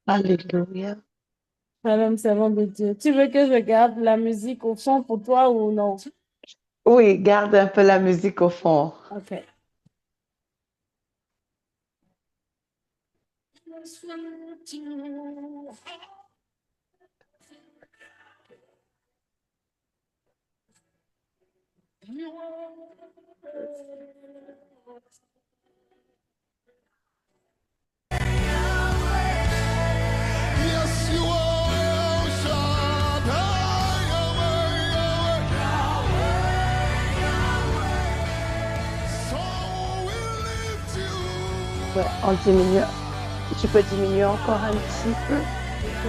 Alléluia. Madame servant de Dieu. Tu veux que je garde la musique au fond pour toi ou non? Oui, garde un peu la musique au fond. Ok. Yes, you are El Shaddai, Yahweh. So we lift Ouais, you. on diminue. Tu peux diminuer encore un petit peu? Ok.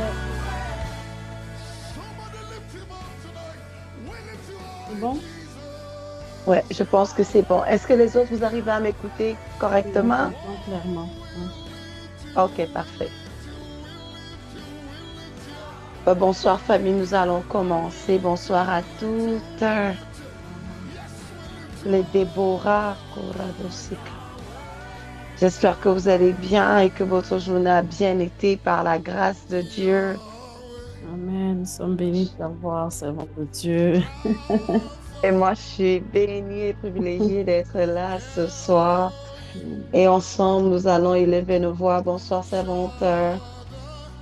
Somebody lift him up tonight. We lift you C'est high, bon? Jesus. Ouais, je pense que c'est bon. Est-ce que les autres, vous arrivez à m'écouter Oui, on correctement? t'entend clairement. Ouais. Ok, parfait. Bonsoir famille, nous allons commencer. Bonsoir à toutes. Les Déborah, Koradosika. J'espère que vous allez bien et que votre journée a bien été par la grâce de Dieu. Amen. Nous sommes bénis de t'avoir, servant de Dieu. Et moi, je suis bénie et privilégiée d'être là ce soir. Et ensemble, nous allons élever nos voix. Bonsoir, servante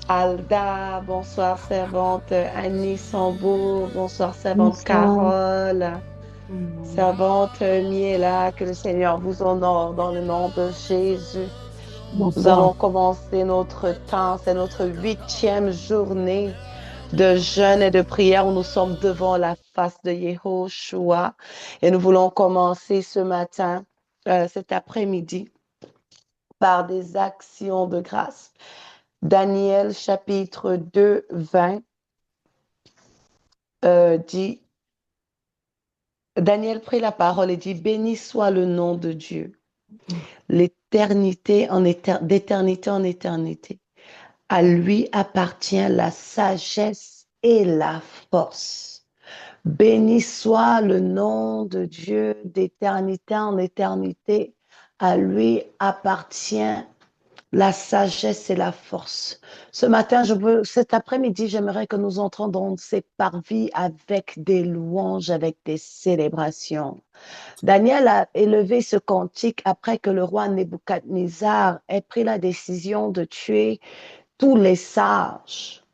Alda. Bonsoir, servante Annie Sambour. Bonsoir, servante Bonsoir. Carole. Amen. Servante Miela. Que le Seigneur vous honore dans le nom de Jésus. Nous Bonsoir. allons commencer notre temps. C'est notre 8e journée de jeûne et de prière où nous sommes devant la face de Yehoshua. Et nous voulons commencer ce matin, cet après-midi, par des actions de grâce. Daniel chapitre 2, 20 dit, Daniel prit la parole et dit, béni soit le nom de Dieu, d'éternité en éternité. À lui appartient la sagesse et la force. Béni soit le nom de Dieu d'éternité en éternité. À lui appartient la sagesse et la force. Ce matin, cet après-midi, j'aimerais que nous entrons dans ces parvis avec des louanges, avec des célébrations. Daniel a élevé ce cantique après que le roi Nebuchadnezzar ait pris la décision de tuer tous les sages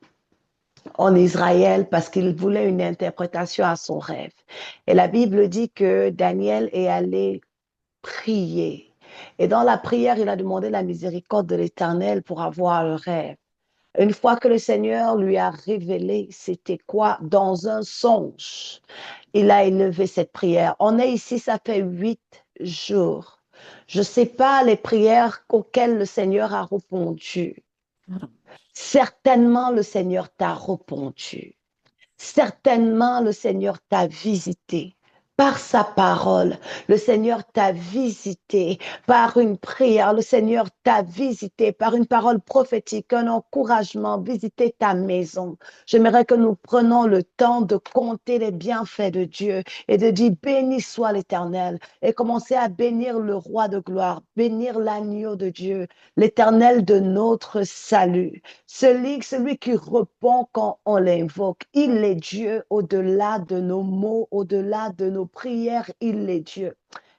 en Israël parce qu'il voulait une interprétation à son rêve. Et la Bible dit que Daniel est allé prier. Et dans la prière, il a demandé la miséricorde de l'Éternel pour avoir le rêve. Une fois que le Seigneur lui a révélé c'était quoi dans un songe, il a élevé cette prière. On est ici, ça fait 8 jours. Je ne sais pas les prières auxquelles le Seigneur a répondu. Certainement, le Seigneur t'a répondu. Certainement, le Seigneur t'a visité par sa parole. Le Seigneur t'a visité par une prière. Le Seigneur t'a visité par une parole prophétique, un encouragement, visiter ta maison. J'aimerais que nous prenions le temps de compter les bienfaits de Dieu et de dire béni soit l'Éternel et commencer à bénir le roi de gloire, bénir l'agneau de Dieu, l'Éternel de notre salut. Celui qui répond quand on l'invoque, il est Dieu au-delà de nos mots, au-delà de nos prières, il est Dieu.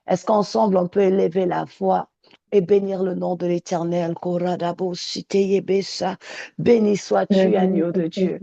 Est-ce qu'ensemble on peut élever la voix et bénir le nom de l'Éternel? Béni sois-tu, agneau de Dieu.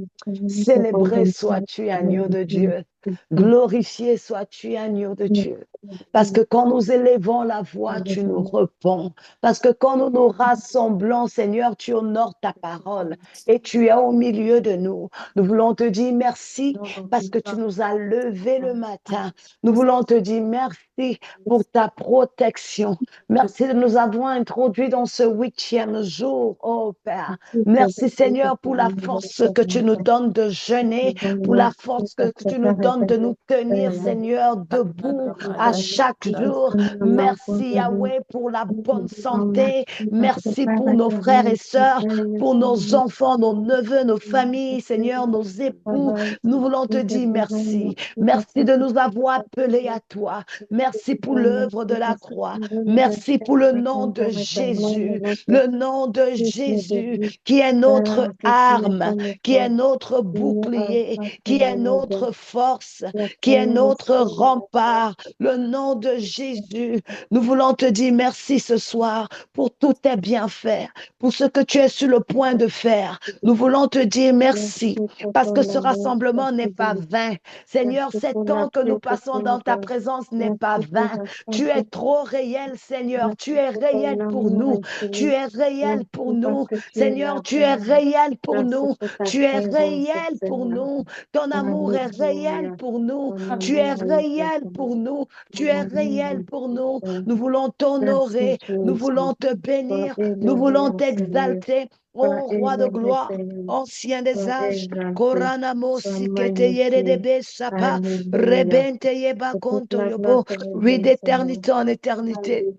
Célébré sois-tu, agneau de Dieu. Glorifié sois-tu, agneau de Dieu. Parce que quand nous élevons la voix, tu nous réponds. Parce que quand nous nous rassemblons, Seigneur, tu honores ta parole et tu es au milieu de nous. Nous voulons te dire merci parce que tu nous as levés le matin. Nous voulons te dire merci pour ta protection. Merci de nous avoir introduits dans ce 8e jour, oh Père. Merci Seigneur pour la force que tu nous donnes de jeûner, pour la force que tu nous donnes de nous tenir, Seigneur, debout à chaque jour. Merci Yahweh pour la bonne santé. Merci pour nos frères et sœurs, pour nos enfants, nos neveux, nos familles, Seigneur, nos époux. Nous voulons te dire merci. Merci de nous avoir appelés à toi. Merci pour l'œuvre de la croix. Merci pour le nom de Jésus. Le nom de Jésus qui est notre arme, qui est notre bouclier, qui est notre force, qui est notre rempart. Le nom de Jésus. Nous voulons te dire merci ce soir pour tous tes bienfaits, pour ce que tu es sur le point de faire. Nous voulons te dire merci parce que ce rassemblement n'est pas vain. Seigneur, ces temps que nous passons dans ta présence n'est pas vain. Tu es trop réel, Seigneur. Tu es réel pour nous. Tu es réel pour nous. Seigneur, tu es réel pour nous. Tu es réel pour nous. Ton amour est réel pour nous. Tu es réel pour nous. Tu es réel pour nous. Nous voulons t'honorer. Nous voulons te bénir. Nous voulons t'exalter. Ô roi de gloire, ancien des âges, Koranamo sikete yerebe sapa, rebente yeba konto yobo, oui, d'éternité en éternité.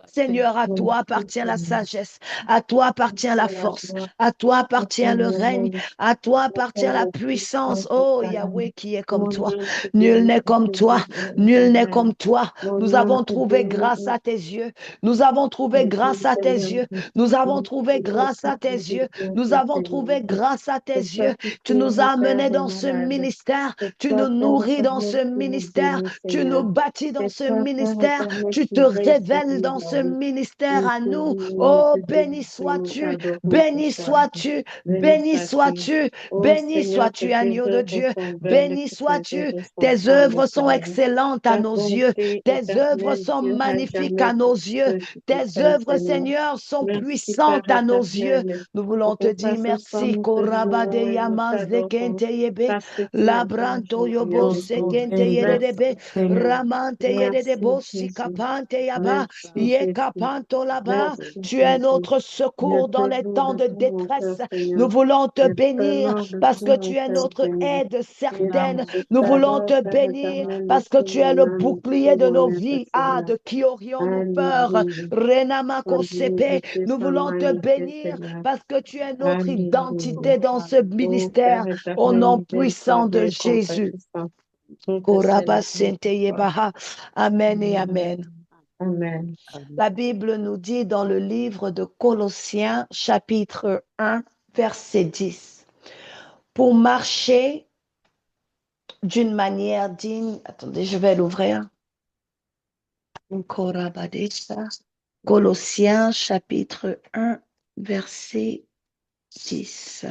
Seigneur, à toi appartient la sagesse, à toi appartient la force, à toi appartient le règne, à toi appartient la puissance. Oh Yahweh qui est comme toi. Nul n'est comme toi, nul n'est comme toi. Nous avons trouvé grâce à tes yeux. Nous avons trouvé grâce à tes yeux. Nous avons trouvé grâce à tes yeux. Nous avons trouvé grâce à tes yeux. Tu nous as amenés dans ce ministère. Tu nous nourris dans ce ministère. Tu nous bâtis dans ce ministère. Tu te révèles dans ce ministère à nous. Oh, béni sois-tu. Béni sois-tu. Béni sois-tu. Béni sois-tu, agneau de Dieu. Béni sois-tu. Tes œuvres sont excellentes à nos yeux. Tes œuvres sont magnifiques à nos yeux. Tes œuvres, Seigneur, sont puissantes à nos yeux. Nous voulons te dire merci. Korabade yamazekente yebe, labranto yobo sekente yerebe, ramante yerebe, sikapante yaba, yekapanto là-bas. Tu es notre secours dans les temps de détresse. Nous voulons te bénir parce que tu es notre aide certaine. Nous voulons te bénir parce que tu es le bouclier de nos vies. Ah, de qui aurions-nous peur? Renamako sepe. Nous voulons te bénir parce que tu es notre identité dans ce ministère. Au nom puissant de Jésus. Korabasente yebaha. Amen et amen. Amen. La Bible nous dit dans le livre de Colossiens, chapitre 1, verset 10, pour marcher d'une manière digne. Attendez, je vais l'ouvrir. Colossiens, chapitre 1, verset 10.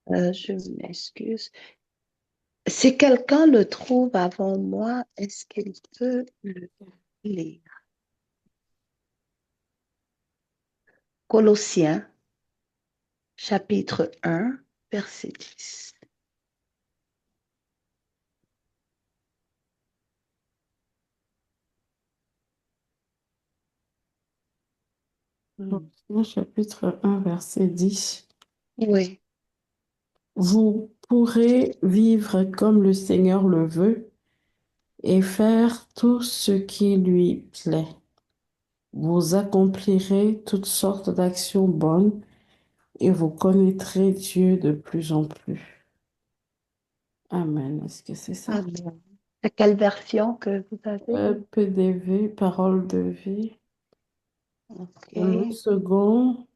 Je m'excuse. Si quelqu'un le trouve avant moi, est-ce qu'il peut le lire? Colossiens, chapitre 1, verset 10. Chapitre 1, verset 10. Oui. Vous pourrez vivre comme le Seigneur le veut et faire tout ce qui lui plaît. Vous accomplirez toutes sortes d'actions bonnes et vous connaîtrez Dieu de plus en plus. Amen. Est-ce que c'est ça? Amen. C'est quelle version que vous avez? PDV, parole de vie. Ok. Le second,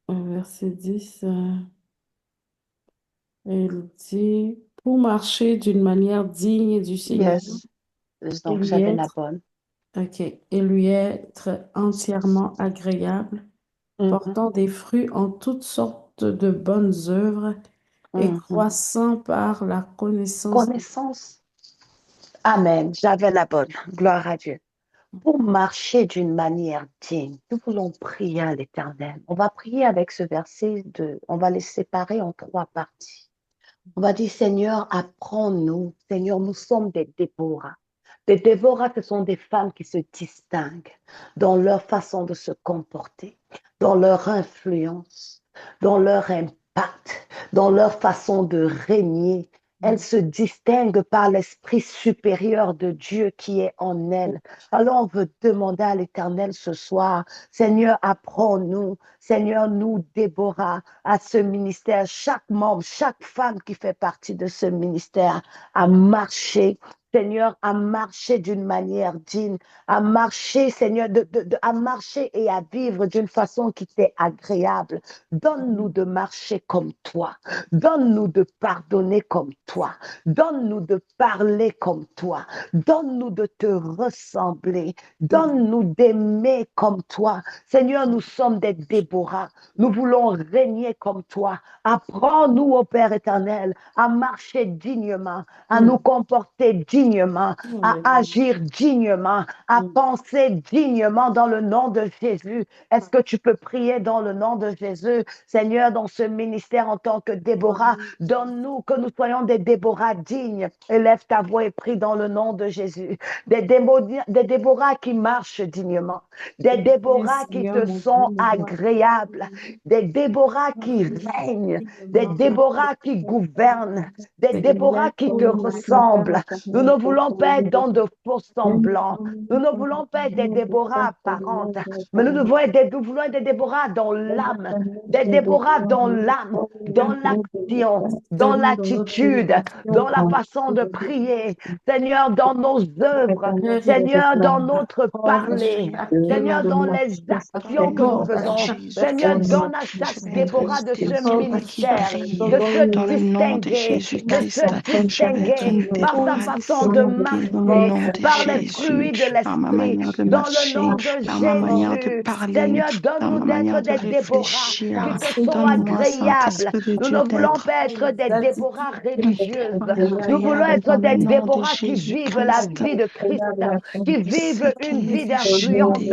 verset 10, il dit, pour marcher d'une manière digne du Seigneur, Yes. Donc, j'avais la bonne. ok, et lui être entièrement agréable, portant des fruits en toutes sortes de bonnes œuvres et croissant par la connaissance. Connaissance. Amen. J'avais la bonne. Gloire à Dieu. Pour marcher d'une manière digne, nous voulons prier à l'Éternel. On va prier avec ce verset, on va les séparer en 3 parties. On va dire, Seigneur, apprends-nous. Seigneur, nous sommes des Déborah. Des Déborah, ce sont des femmes qui se distinguent dans leur façon de se comporter, dans leur influence, dans leur impact, dans leur façon de régner. Elles se distinguent par l'esprit supérieur de Dieu qui est en elles. Alors on veut demander à l'Éternel ce soir, Seigneur, apprends-nous, Seigneur, nous, Déborah, à ce ministère, chaque membre, chaque femme qui fait partie de ce ministère, à marcher, Seigneur, à marcher d'une manière digne, à marcher, Seigneur, à marcher et à vivre d'une façon qui t'est agréable. Donne-nous de marcher comme toi. Donne-nous de pardonner comme toi. Donne-nous de parler comme toi. Donne-nous de te ressembler. Donne-nous d'aimer comme toi. Seigneur, nous sommes des Déborah. Nous voulons régner comme toi. Apprends-nous, ô Père éternel, à marcher dignement, à nous comporter dignement, à agir dignement, à penser dignement dans le nom de Jésus. Est-ce que tu peux prier dans le nom de Jésus? Seigneur, dans ce ministère en tant que Déborah, donne-nous que nous soyons des Déborah dignes. Élève ta voix et prie dans le nom de Jésus. Des Déborah qui marchent dignement, des Déborah qui te sont agréables, des Déborah qui règnent, des Déborah qui gouvernent, des Déborah qui te ressemblent. Nous ne voulons pas être dans de faux semblants. Nous ne voulons pas être des Déborah apparentes, mais nous voulons être des Déborah dans l'âme, des Déborah dans l'âme, dans l'action, dans l'attitude, dans la façon de prier. Seigneur, dans nos œuvres, Seigneur, dans notre parler, Seigneur, dans les actions que nous faisons. Seigneur, donne à chaque Déborah de ce ministère de se dans le nom de distinguer, de se Jésus-Christ. Je vais être distinguer une par sa Déborah façon de distinguée dans le marcher, nom de par les Jésus, fruits de par ma l'esprit, manière de dans le marcher, nom de par ma manière de Jésus. parler, Seigneur, par donne-nous ma d'être manière de des Déborah réfléchir. qui te sont Donne-moi, agréables. Saint-Esprit de Nous Dieu, ne voulons d'être pas être des Déborah une religieuses. Déborah Nous voulons agréable être dans le des nom de Déborah qui vivent la Jésus-Christ. vie de Christ, qui vivent une vie d'influence,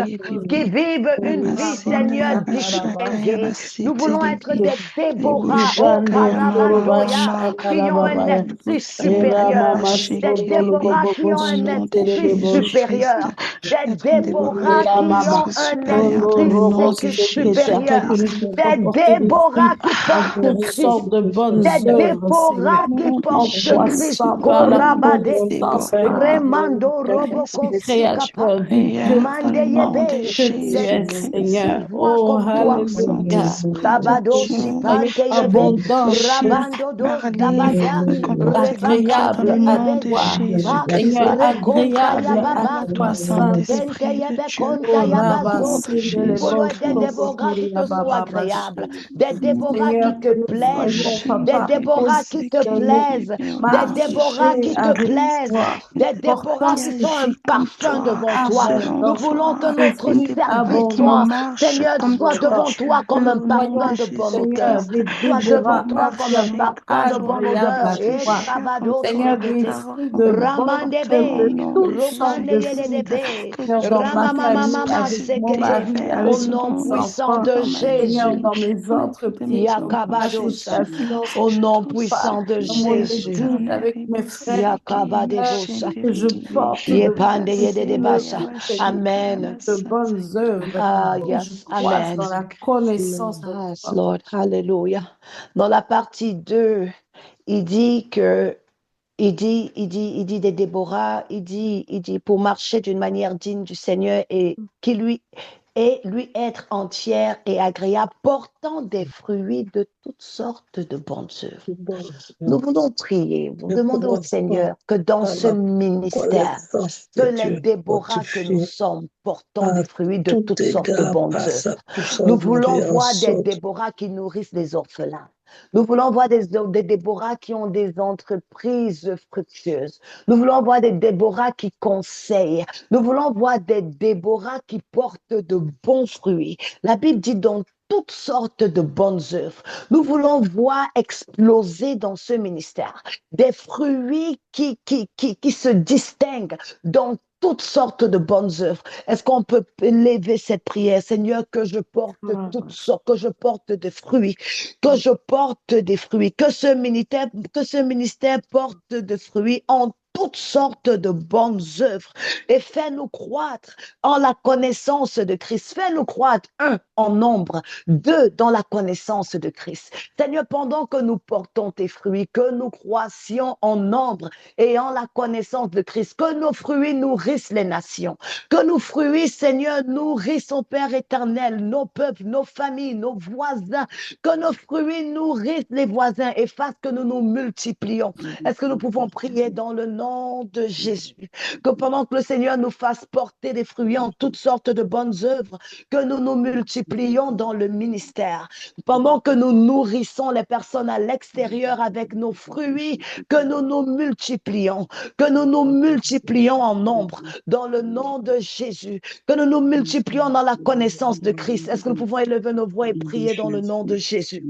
qui vivent une vie, Seigneur, distinguée. Nous voulons être des Déborah, oh Karamandoya, qui ont un esprit supérieur, des Déborah qui ont Dans le un nom de esprit Jésus-Christ, supérieur, je des vais être une Déborah Déborah avec un qui ont esprit un supérieur dans esprit le nom de supérieur, Jésus-Christ. des Déborah qui portent toutes Christ, sortes de bonnes des œuvres, Seigneur. Déborah qui Nom de portent Christ, Emploi-ça par la Korabade, connaissance avec Déborah, Remando l'esprit Roboko Sikapa, créateur du Dieu prière dans le nom de Mandeyebe, que tu des es, Jésus-Christ. Seigneur. voix Oh, comme toi. Oh hallelujah. Saint-Esprit de Sabado Dieu, Avec Sipanteyebe, abondance de Rabando dos parler, Sabada, fruits comporter comme toi dans le agréables à nom de Rebakanteyebe, toi. Jésus-Christ. Seigneur, Rekonta agréable à Yababa, Parle-moi, toi, Saint-Esprit. Saint-Esprit de Santenteyebe Dieu, Konta Oh, dans le Rabba, nom Yabaso. de Nous voulons Sédélébon, être des Jésus-Christ. Déborah qui Sokotoria, te sont Baba, agréables, Bashi. des Déborah Seigneur, qui te que nous plaisent, soyons des capables Déborah qui aussi te de plaisent, des Déborah marcher qui te avec plaisent, toi, des portant Déborah Qui qui ce sont un agit comme parfum toi, devant toi. selon Nous dans voulons que toi, ce notre fruit une Déborah service qui abondant. marche Seigneur, comme soit toi, devant toi comme un dans le nom parfum de de bonne Seigneur, odeur. des Jésus-Christ. Soit devant Déborah toi comme un Marcher entièrement parfum comme de toi, bonne agréables odeur. à toi. réfléchir comme Rabado toi, Seigneur, des sekete. avoir fruits de comme bonne toi, œuvre, dans le de Ramandebe. nom de toutes sortes de fruits. Jésus-Christ. Romandeyedebe. Que Seigneur, tu dans ma famille, Ramamamamama manifestes avec mon tes sekete. mari, avec Au diverses nom mes puissant enfants. de dans ma Seigneur, Jésus. vie, dans mes dans la vie de mes entreprises, dans ma enfants, marché, Yakabadosa. la Jésus. Au financière, nom Tout pas, puissant ce de dans qui mon est Jésus. église, avec ténèbres, mes frères, Seigneur, Yakabadevosa. que je porte de bonnes fruits, Seigneur, Amen. de bonnes œuvres, Ah, que je yes. croise dans Amen. la connaissance de Yes, toi. Lord. Hallelujah. Dans la partie 2, il dit que, il dit des Déborah, il dit pour marcher d'une manière digne du Seigneur et lui être entière et agréable, portant des fruits de toutes sortes de bonnes œuvres. Nous voulons prier, vous demandons au Seigneur que dans ce ministère, que les Déborah que nous sommes portons des fruits de toutes sortes de bonnes œuvres. Nous voulons voir des Déborah qui nourrissent les orphelins. Nous voulons voir des Déborah qui ont des entreprises fructueuses. Nous voulons voir des Déborah qui conseillent. Nous voulons voir des Déborah qui portent de bons fruits. La Bible dit donc toutes sortes de bonnes œuvres. Nous voulons voir exploser dans ce ministère des fruits qui se distinguent dans toutes sortes de bonnes œuvres. Est-ce qu'on peut élever cette prière? Seigneur, que je porte toutes sortes, que je porte des fruits, que je porte des fruits, que ce ministère porte des fruits en toutes sortes de bonnes œuvres et fais-nous croître en la connaissance de Christ. Fais-nous croître, un, en nombre, deux, dans la connaissance de Christ. Seigneur, pendant que nous portons tes fruits, que nous croissions en nombre et en la connaissance de Christ, que nos fruits nourrissent les nations, que nos fruits, Seigneur, nourrissent, au Père éternel, nos peuples, nos familles, nos voisins, que nos fruits nourrissent les voisins et fassent que nous nous multiplions. Est-ce que nous pouvons prier dans le nom de Jésus, que pendant que le Seigneur nous fasse porter des fruits en toutes sortes de bonnes œuvres, que nous nous multiplions dans le ministère, pendant que nous nourrissons les personnes à l'extérieur avec nos fruits, que nous nous multiplions, en nombre, dans le nom de Jésus, que nous nous multiplions dans la connaissance de Christ. Est-ce que nous pouvons élever nos voix et prier dans le nom de Jésus?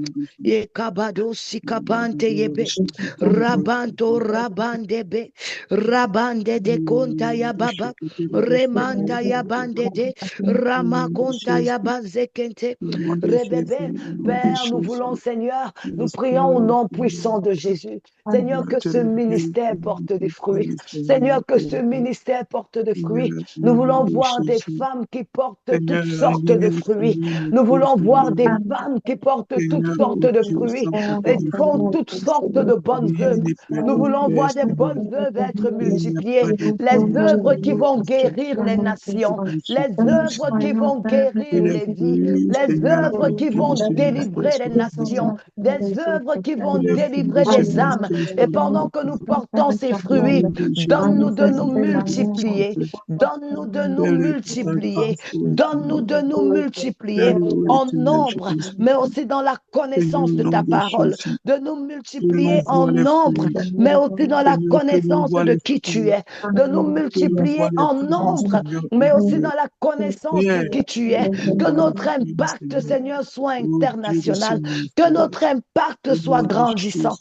Rabanto rabandebe, rabande de konta ya baba, remanta ya bande de, ramakonta ya bazekente, rebebe. Père, nous voulons, Seigneur, nous prions au nom puissant de Jésus. Seigneur, que ce ministère porte des fruits. Seigneur, que ce ministère porte des fruits. Nous voulons voir des femmes qui portent toutes sortes de fruits. Nous voulons voir des femmes qui portent toutes sortes de fruits et font toutes sortes de bonnes œuvres. Nous voulons voir des bonnes œuvres être multipliées. Les œuvres qui vont guérir les nations. Les œuvres qui vont guérir les vies. Les œuvres qui vont délivrer les nations. Des œuvres qui vont délivrer des âmes. Et pendant que nous portons ces fruits, donne-nous de nous multiplier. Donne-nous de nous multiplier. Donne-nous de nous multiplier en nombre, mais aussi dans la connaissance de ta parole. De nous multiplier en nombre, mais aussi dans la connaissance de qui tu es. De nous multiplier en nombre, mais aussi dans la connaissance de qui tu es. Que notre impact, Seigneur, soit international. Que notre impact soit grandissant.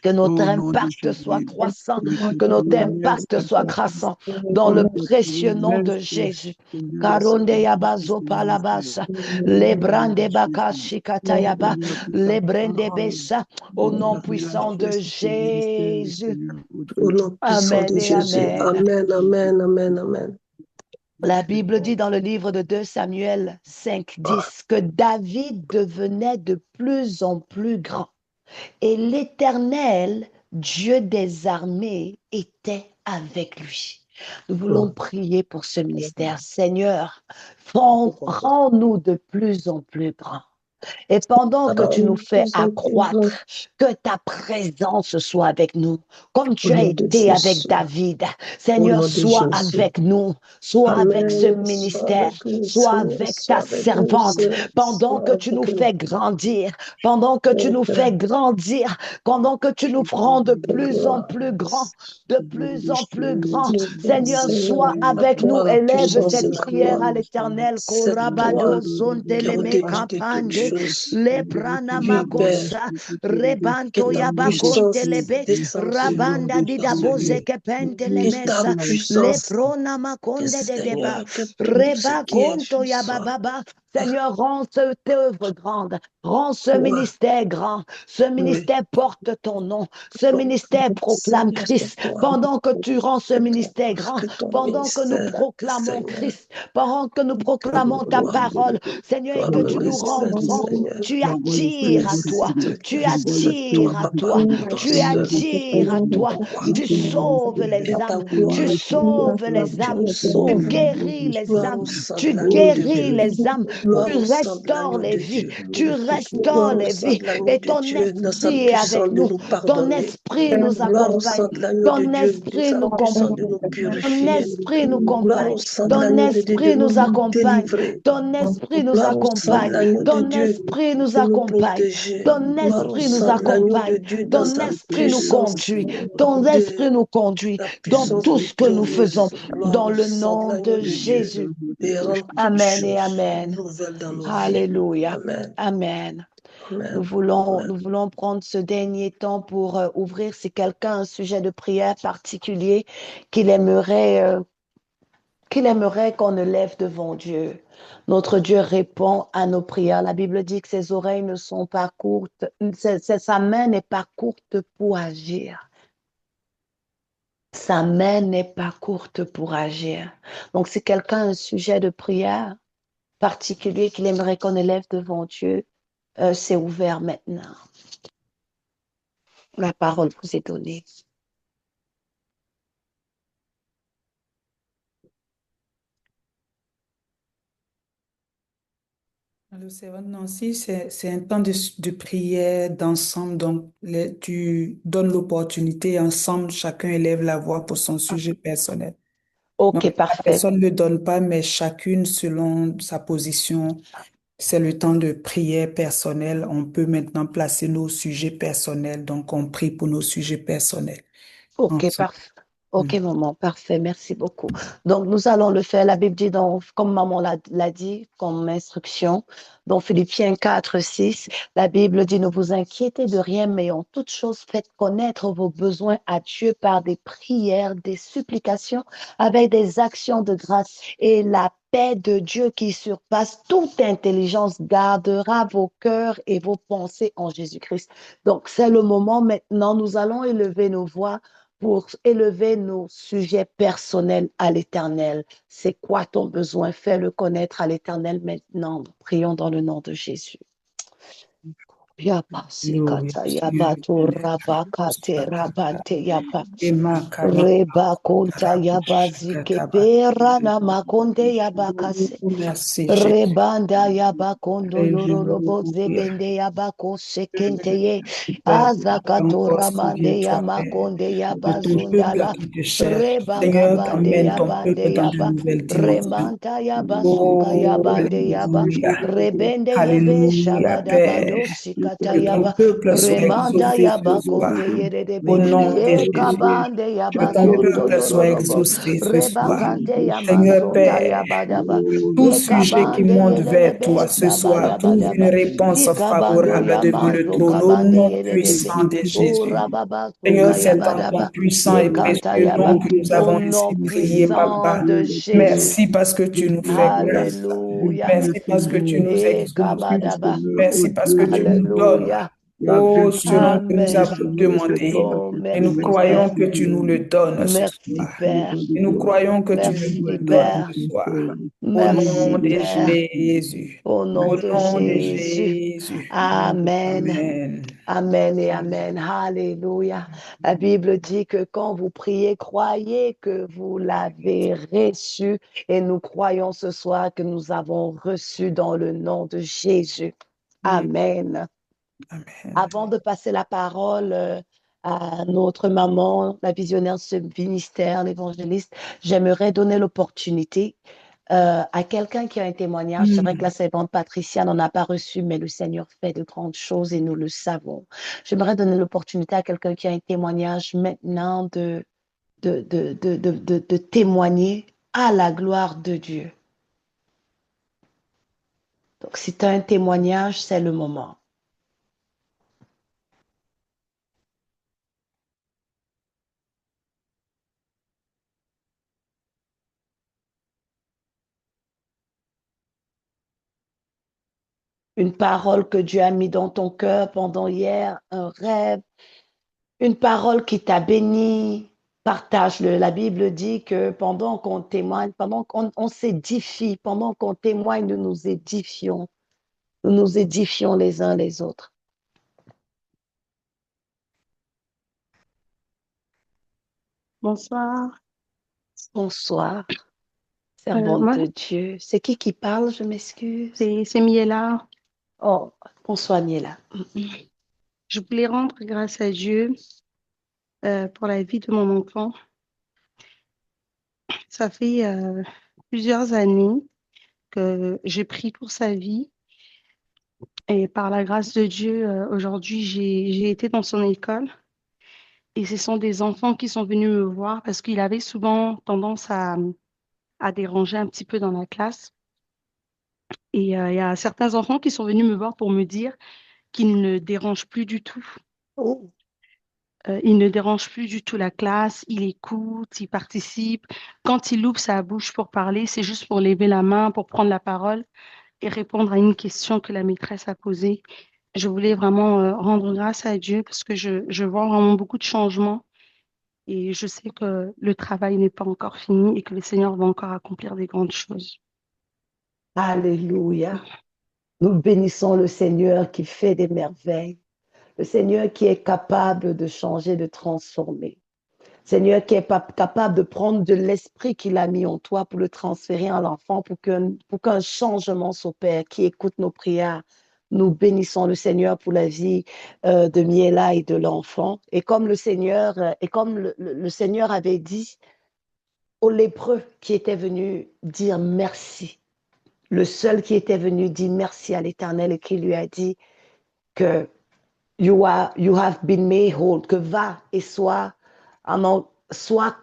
Que notre impact soit croissant, que notre impact soit croissant dans le précieux nom de Jésus. Karonde yabazo palabasa, lebrande bakashi katayaba, lebrande besa, au nom puissant de Jésus. Au nom puissant de Jésus. Amen, amen, amen, amen. La Bible dit dans le livre de 2 Samuel 5:10 que David devenait de plus en plus grand. Et l'Éternel, Dieu des armées, était avec lui. Nous voulons prier pour ce ministère. Seigneur, rends-nous de plus en plus grands. Et pendant que tu nous fais accroître, que ta présence soit avec nous, comme tu as été avec David. Seigneur, sois avec nous, sois avec ce ministère, sois avec ta servante, pendant que tu nous fais grandir, pendant que tu nous fais grandir, pendant que tu nous rends de plus en plus grands, de plus en plus grands. Seigneur, sois avec nous, élève cette prière à l'Éternel. Le prana makosa rebanto yabakonte lebe rabanda didaboze kepente le mesa le prona makonde de deba rebakonto yabababa. Seigneur, rends cette œuvre grande, rends ce ministère grand, ce ministère porte ton nom, ce ministère proclame Christ. Pendant que tu rends ce ministère grand, pendant que nous proclamons Christ, pendant que nous proclamons ta parole, Seigneur, et que tu nous rends grand, tu attires à toi, tu attires à toi, tu attires à toi, tu sauves les âmes, tu sauves les âmes, tu guéris les âmes, tu guéris les âmes. Tu restaures les vies, tu restaures les vies, et ton esprit est avec nous, ton esprit nous accompagne, ton esprit nous accompagne, ton esprit nous accompagne, ton esprit nous accompagne, ton esprit nous accompagne, ton esprit nous accompagne, ton esprit nous accompagne, ton esprit nous conduit, ton esprit nous conduit dans tout ce que nous faisons, dans le nom de Jésus. Amen et amen. Alléluia. Amen. Nous voulons prendre ce dernier temps pour ouvrir, si quelqu'un a un sujet de prière particulier qu'il aimerait qu'on élève devant Dieu. Notre Dieu répond à nos prières. La Bible dit que ses oreilles ne sont pas courtes, sa main n'est pas courte pour agir. Sa main n'est pas courte pour agir. Donc, si quelqu'un a un sujet de prière particulier qu'il aimerait qu'on élève devant Dieu, c'est ouvert maintenant. La parole vous est donnée. Le servant Nancy, c'est un temps de prière d'ensemble. Donc, tu donnes l'opportunité ensemble, chacun élève la voix pour son sujet personnel. Donc, OK, la parfait. personne ne donne pas, mais chacune selon sa position. C'est le temps de prière personnelle. On peut maintenant placer nos sujets personnels. Donc, on prie pour nos sujets personnels OK, ensemble. parfait. OK, maman, parfait. Merci beaucoup. Donc, nous allons le faire. La Bible dit, comme maman l'a dit, comme instruction, dans Philippiens 4, 6, la Bible dit, ne vous inquiétez de rien, mais en toute chose, faites connaître vos besoins à Dieu par des prières, des supplications, avec des actions de grâce. Et la paix de Dieu qui surpasse toute intelligence gardera vos cœurs et vos pensées en Jésus-Christ. Donc, c'est le moment maintenant. Nous allons élever nos voix pour élever nos sujets personnels à l'Éternel. C'est quoi ton besoin? Fais-le connaître à l'Éternel maintenant. Prions dans le nom de Jésus. Yapa Alléluia, sikata Seigneur, yaba je tu te laisse raba kate rabante yapa Ema kaya reba konta yaba rabushaka zike tabata. pera na makonde yaba kase. Merci, Jésus. Rebanda yaba kondo yororobo Alléluia. zebende yaba kosekente ye Père, azakato encore ramande souviens-toi, yama Père, konde de yaba ton peuple zundala qui te cherche. reba Seigneur, kabande emmène ton peuple yabande dans de yaba nouvelles dimensions. remanta yaba suka Oh, yabande yaba Alléluia. rebende yebe Alléluia, shabada Père. bando sikata Que ton yaba peuple soit remanda exaucé ce yaba soir. konde Au yerebe nom de ye Jésus. kabande Que yaba ton soto peuple soit yororobo exaucé ce reba soir. kante yama Seigneur sota Père, yaba daba tout ye sujet qui kabande monte vers yerebe toi ce soir sabada trouve une badaba réponse ikabando favorable devant yama le so trône au kabande nom yerebe puissant de Jésus. ora baba Seigneur, suka c'est yaba dans ton daba puissant ye et kanta précieux yaba nom que nous au avons nom ainsi prié, puissant Papa. de Jésus. Merci parce que tu nous fais grâce. Alléluia. Merci parce que tu nous Et exauces. kabadaba. Merci parce que tu nous donnes, Alléluia. oh, selon que nous Amen. avons demandé. Oh, Et nous merci croyons Père. que tu nous le donnes ce Merci soir. Père. Et nous croyons que tu nous Merci le donnes Père. ce soir. Au nom Merci de Père. Jésus. Au nom Au de nom de Jésus. Jésus. Amen. Amen. Amen et Amen. Alléluia. La Bible dit que quand vous priez, croyez que vous l'avez reçu et nous croyons ce soir que nous avons reçu dans le nom de Jésus. Amen. Amen. Avant de passer la parole à notre maman, la visionnaire de ce ministère, l'évangéliste, j'aimerais donner l'opportunité à quelqu'un qui a un témoignage. C'est vrai que la servante Patricia n'en a pas reçu, mais le Seigneur fait de grandes choses et nous le savons. J'aimerais donner l'opportunité à quelqu'un qui a un témoignage maintenant de témoigner à la gloire de Dieu. Donc, si tu as un témoignage, c'est le moment. Une parole que Dieu a mis dans ton cœur pendant hier, un rêve, une parole qui t'a béni, partage-le. La Bible dit que pendant qu'on témoigne, pendant qu'on s'édifie, pendant qu'on témoigne, nous nous édifions les uns les autres. Bonsoir. Bonsoir, servante Moi, de Dieu. C'est qui parle? Je m'excuse. c'est Miela. Oh, bonsoir, Niela. Je voulais rendre grâce à Dieu pour la vie de mon enfant. Ça fait plusieurs années que je prie pour sa vie et par la grâce de Dieu, aujourd'hui, j'ai été dans son école et ce sont des enfants qui sont venus me voir parce qu'il avait souvent tendance à déranger un petit peu dans la classe. Et il y a certains enfants qui sont venus me voir pour me dire qu'il ne dérange plus du tout. Oh, Il ne dérange plus du tout la classe, il écoute, il participe. Quand il ouvre sa bouche pour parler, c'est juste pour lever la main, pour prendre la parole et répondre à une question que la maîtresse a posée. Je voulais vraiment rendre grâce à Dieu parce que je vois vraiment beaucoup de changements Et je sais que le travail n'est pas encore fini et que le Seigneur va encore accomplir des grandes choses. Alléluia. Nous bénissons le Seigneur qui fait des merveilles, le Seigneur qui est capable de changer, de transformer. Seigneur qui est capable de prendre de l'esprit qu'il a mis en toi pour le transférer en l'enfant, pour qu'un changement s'opère, qui écoute nos prières. Nous bénissons le Seigneur pour la vie de Miela et de l'enfant. Et comme le Seigneur, le Seigneur avait dit au lépreux qui était venu dire merci, le seul qui était venu dire merci à l'Éternel et qui lui a dit que you have been made whole, que va et sois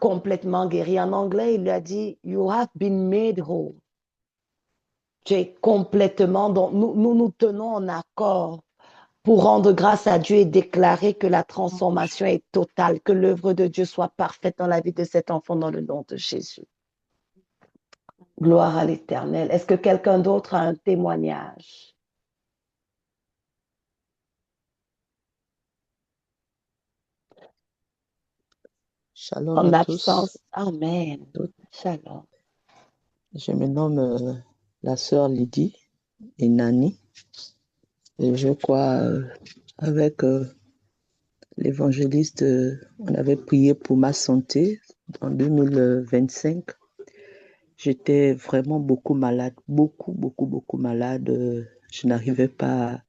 complètement guéri. En anglais, il lui a dit, you have been made whole. Tu es complètement, donc nous tenons en accord pour rendre grâce à Dieu et déclarer que la transformation est totale, que l'œuvre de Dieu soit parfaite dans la vie de cet enfant dans le nom de Jésus. Gloire à l'Éternel. Est-ce que quelqu'un d'autre a un témoignage? Shalom En à tous. absence, Amen. Shalom. Je me nomme la sœur Lydie et Nani. Et je crois, avec l'évangéliste, on avait prié pour ma santé en 2025. J'étais vraiment beaucoup malade, beaucoup malade. Je n'arrivais pas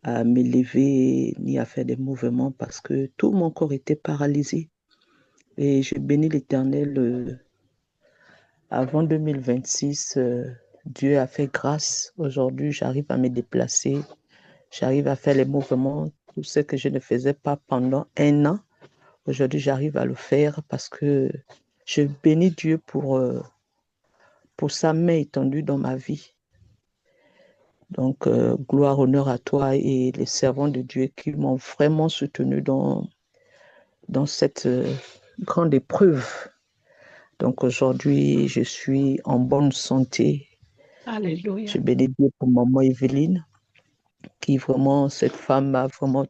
à me lever ni à faire des mouvements parce que tout mon corps était paralysé. Et je bénis l'Éternel. Avant 2026, Dieu a fait grâce. Aujourd'hui, j'arrive à me déplacer. J'arrive à faire les mouvements, tout ce que je ne faisais pas pendant 1 an. Aujourd'hui, j'arrive à le faire parce que je bénis Dieu pour sa main étendue dans ma vie. Donc, gloire, honneur à toi et les servants de Dieu qui m'ont vraiment soutenu dans cette grande épreuve. Donc, aujourd'hui, je suis en bonne santé. Alléluia. Je bénis Dieu pour maman Evelyne, qui vraiment, cette femme m'a vraiment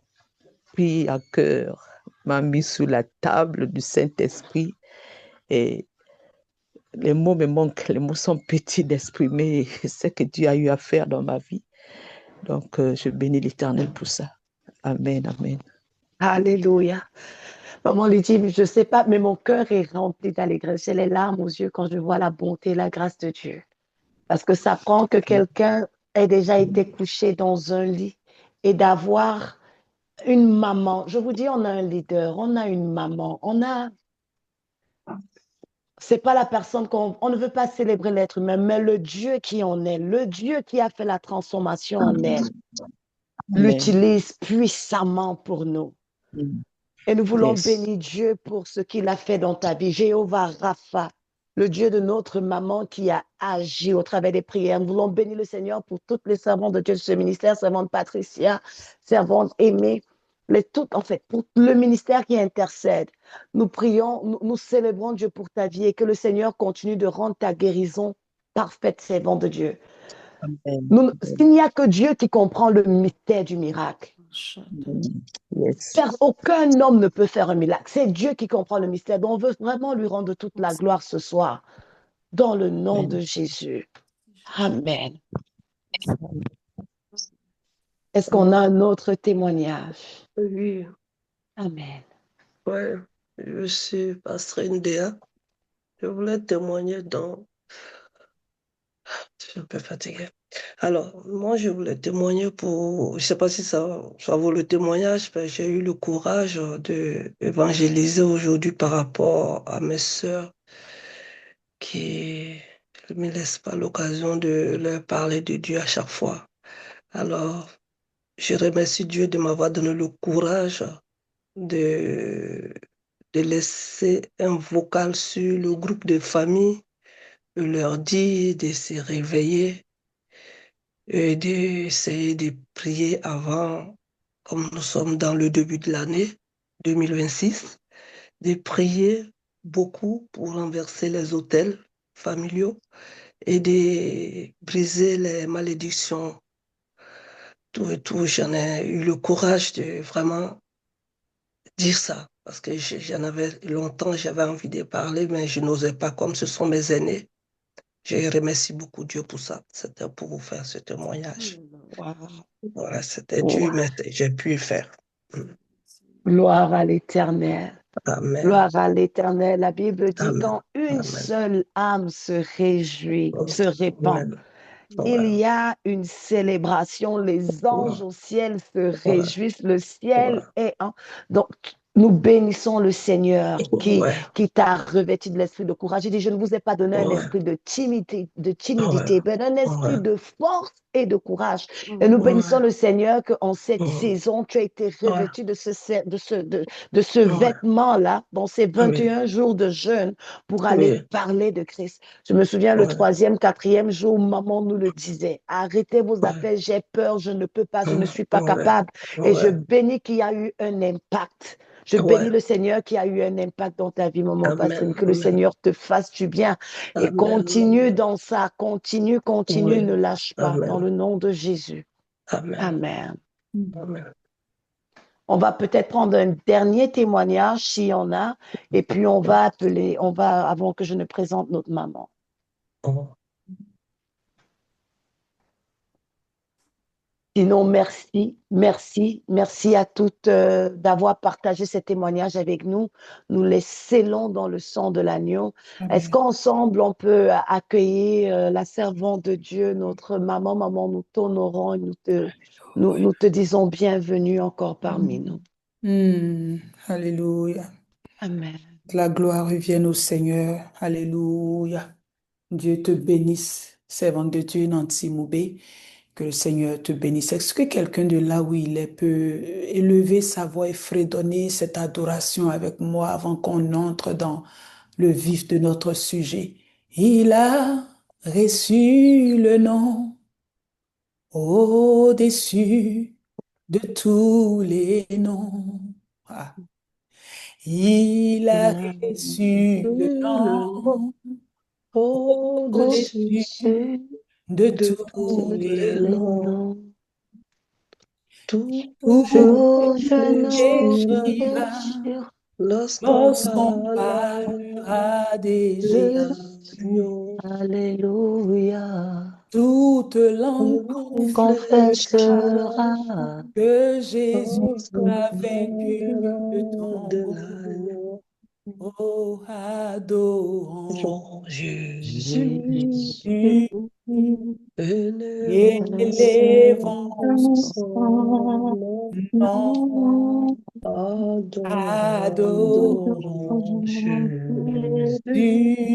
pris à cœur, m'a mis sous la table du Saint-Esprit. Et les mots me manquent, les mots sont petits d'exprimer ce que Dieu a eu à faire dans ma vie. Donc, je bénis l'Éternel pour ça. Amen, amen. Alléluia. Maman lui dit, je ne sais pas, mais mon cœur est rempli d'allégresse. J'ai les larmes aux yeux quand je vois la bonté et la grâce de Dieu. Parce que ça prend que quelqu'un ait déjà été couché dans un lit et d'avoir une maman. Je vous dis, on a un leader, on a une maman, c'est pas la personne on ne veut pas célébrer l'être humain, mais le Dieu qui en est, le Dieu qui a fait la transformation en elle, l'utilise puissamment pour nous. Et nous voulons bénir Dieu pour ce qu'il a fait dans ta vie. Jéhovah Rapha, le Dieu de notre maman qui a agi au travers des prières. Nous voulons bénir le Seigneur pour toutes les servantes de Dieu de ce ministère, servante Patricia, servante Aimée, pour le ministère qui intercède. Nous prions, nous célébrons Dieu pour ta vie et que le Seigneur continue de rendre ta guérison parfaite, servante de Dieu. Il n'y a que Dieu qui comprend le mystère du miracle. Aucun homme ne peut faire un miracle. C'est Dieu qui comprend le mystère. Donc, on veut vraiment lui rendre toute la gloire ce soir. Dans le nom de Jésus. Amen. Est-ce qu'on a un autre témoignage? Oui. Amen. Ouais, je suis Pasteur Ndéa. Je voulais témoigner dans... Je suis un peu fatiguée. Alors, moi, je voulais témoigner pour... Je ne sais pas si ça vaut le témoignage, mais j'ai eu le courage d'évangéliser aujourd'hui par rapport à mes sœurs qui ne me laissent pas l'occasion de leur parler de Dieu à chaque fois. Alors, je remercie Dieu de m'avoir donné le courage de laisser un vocal sur le groupe de famille, de leur dire de se réveiller et d'essayer de prier avant, comme nous sommes dans le début de l'année 2026, de prier beaucoup pour renverser les autels familiaux et de briser les malédictions. Tout et tout, j'en ai eu le courage de vraiment dire ça parce que j'en avais longtemps, j'avais envie de parler, mais je n'osais pas, comme ce sont mes aînés. Je remercie beaucoup Dieu pour ça. C'était pour vous faire ce témoignage. Wow. Voilà, c'était dur, mais j'ai pu le faire. Gloire à l'Éternel. Amen. Gloire à l'Éternel. La Bible dit, Amen. quand une Amen. seule âme se réjouit, se répand, Amen. il Ouais. y a une célébration. Les anges Ouais. au ciel se Ouais. réjouissent. Le ciel Ouais. est en... Donc, nous bénissons le Seigneur Ouais. qui t'a revêtu de l'esprit de courage. Il dit, je ne vous ai pas donné un Ouais. esprit de timidité, Ouais. mais un esprit Ouais. de force et de courage. Et nous bénissons le Seigneur qu'en cette saison, tu as été revêtu de ce Ouais. vêtement-là, dans ces Oui. 21 jours de jeûne, pour aller Oui. parler de Christ. Je me souviens, le Ouais. 3e, 4e jour, maman nous le disait. Arrêtez vos Ouais. appels, j'ai peur, je ne peux pas, je ne suis pas Ouais. capable. Et je Ouais. bénis qu'il y a eu un impact. Je Ouais. bénis le Seigneur qui a eu un impact dans ta vie, maman Amen. Patrine. Que le Amen. Seigneur te fasse du bien. Et Amen. continue dans ça. Continue, Oui. ne lâche pas. Dans Amen. le nom de Jésus. Amen. Amen. Amen. On va peut-être prendre un dernier témoignage s'il y en a. Et puis on va avant que je ne présente notre maman. Oh. Sinon, merci à toutes d'avoir partagé ces témoignages avec nous. Nous les scellons dans le sang de l'agneau. Est-ce qu'ensemble, on peut accueillir la servante de Dieu, notre maman? Maman, nous t'honorons et nous te disons bienvenue encore parmi nous. Alléluia. Amen. Que la gloire revienne au Seigneur. Alléluia. Dieu te bénisse, servante de Dieu, Nancy Moubé. Que le Seigneur te bénisse. Est-ce que quelqu'un de là où il est peut élever sa voix et fredonner cette adoration avec moi avant qu'on entre dans le vif de notre sujet? Il a reçu le nom au-dessus de tous les noms. Ah. Il a reçu le nom au-dessus de De tous tous les les noms. noms, tout Tout genou Je fléchira lorsqu'on lorsqu'on parle parlera des de Jésus. l'agneau, Alléluia. Toute langue on fléchira Confessera. que Jésus lorsqu'on a vaincu parlera le de tombeau. l'agneau. Oh, adorons Jésus, Jésus, élevons élevons son son nom, nom, adorons Jésus, Jésus,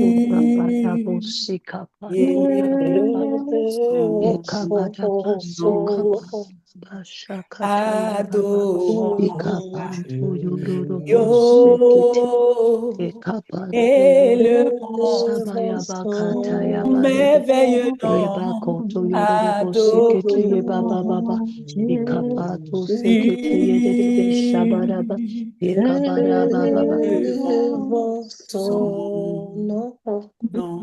élevons élevons son nom, son nom, adorons Jésus, Yo, élevons élevons son son merveilleux nom, Reba nom, koto yorobo sekete ye baba baba. adorons Ikapato sekete ye dedebe shabaraba. Jésus, Ikabara baba baba. élevons élevons son son nom. nom.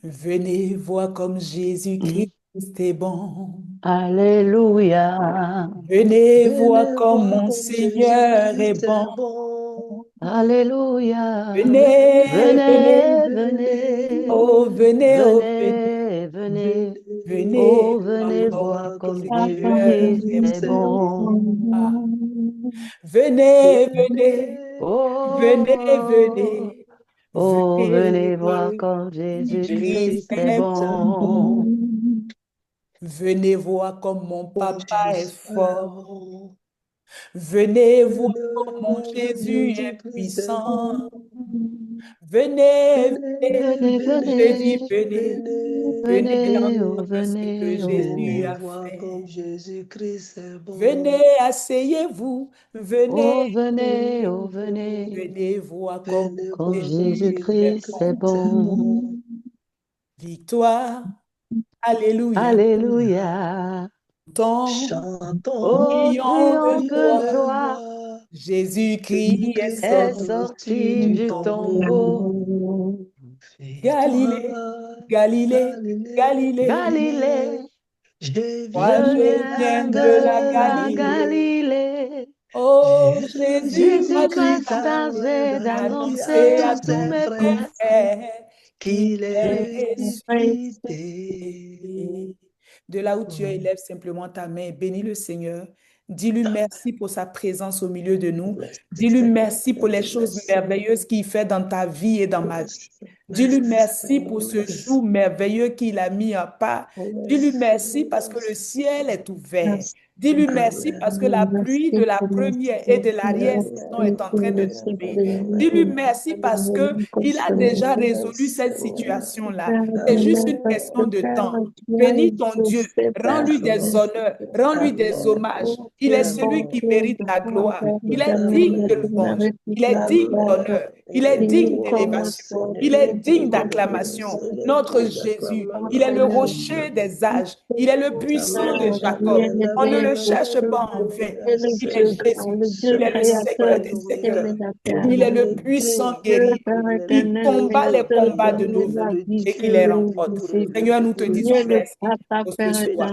Venez voir comme Jésus-Christ est bon. Alléluia. Venez voir Venez comme voir mon comme Seigneur est Jésus-Christ bon. est bon. Alléluia. Venez, venez, Venez, Venez, venez, venez. oh, venez, oh, venez, Venez, venez. venez, Oh, venez voir venez venez comme voir voir mon comme comme Seigneur Jésus-Christ est est Jésus-Christ est bon. bon. Ah. bon. Venez, venez, Venez, venez, Oh, venez, oh, venez venez voir voir comme comme Jésus-Christ Christ est est Jésus-Christ est bon. bon. bon. Venez voir comme mon Mon papa est Jésus est fort. bon. Venez voir comme Venez mon voir comme Jésus est Jésus-Christ est puissant. bon. Venez, venez, Venez, Venez, je dis venez, venez, venez, venez, venez venez, oh, entendre ce que venez, Jésus venez oh. a voir fait. comme Jésus-Christ est bon. Venez, asseyez-vous, venez, Oh, venez, oh, Venez, venez, venez voir comme venez comme voir comme Jésus est Jésus-Christ est Jésus-Christ est bon. bon. bon. Victoire, alléluia. Alléluia. Alléluia. Tant, Chantons, Oh, triomphe de triomphe triomphe de gloire. de gloire gloire. Jésus-Christ est Jésus-Christ est est sorti sorti sorti du du du tombeau. tombeau. tombeau. Victoire, Galilée, Galilée, Galilée. Galilée. Galilée, Je Moi, viens je je de viens viens la de la de la Galilée. Galilée. Galilée. Oh Jésus m'a Jésus-Christ chargé chargé d'annoncer d'annoncer à à tous tous ses mes mes frères frères qu'il qu'il est est ressuscité. ressuscité. De là où tu es, élève simplement ta main et bénis le Seigneur. Dis-lui merci pour sa présence au milieu de nous. Merci, Dis-lui merci pour les Seigneur. choses Merci, merveilleuses qu'il fait dans ta vie et dans ma vie. merci, Dis-lui merci, merci pour Seigneur. ce Merci, jour merveilleux qu'il a mis en pas. Dis-lui merci parce que le ciel est ouvert. Dis-lui merci parce que la pluie de la première et de l'arrière-saison est en train de tomber. Dis-lui merci parce que il a déjà résolu cette situation-là. C'est juste une question de temps. Bénis ton Dieu, rends-lui des honneurs, rends-lui des hommages. Il est celui qui mérite la gloire. Il est digne de louange. Il est digne d'honneur. Il est digne d'élévation. Il est digne d'acclamation. Notre Jésus, il est le rocher des âges. Il est le puissant de Jacob. On ne le cherche pas en vain. Il est Jésus. Il est le Seigneur des Seigneurs. Il est le puissant guerrier qui combat les combats de nos vies et qui les remporte. Seigneur, nous te disons merci pour ce soir.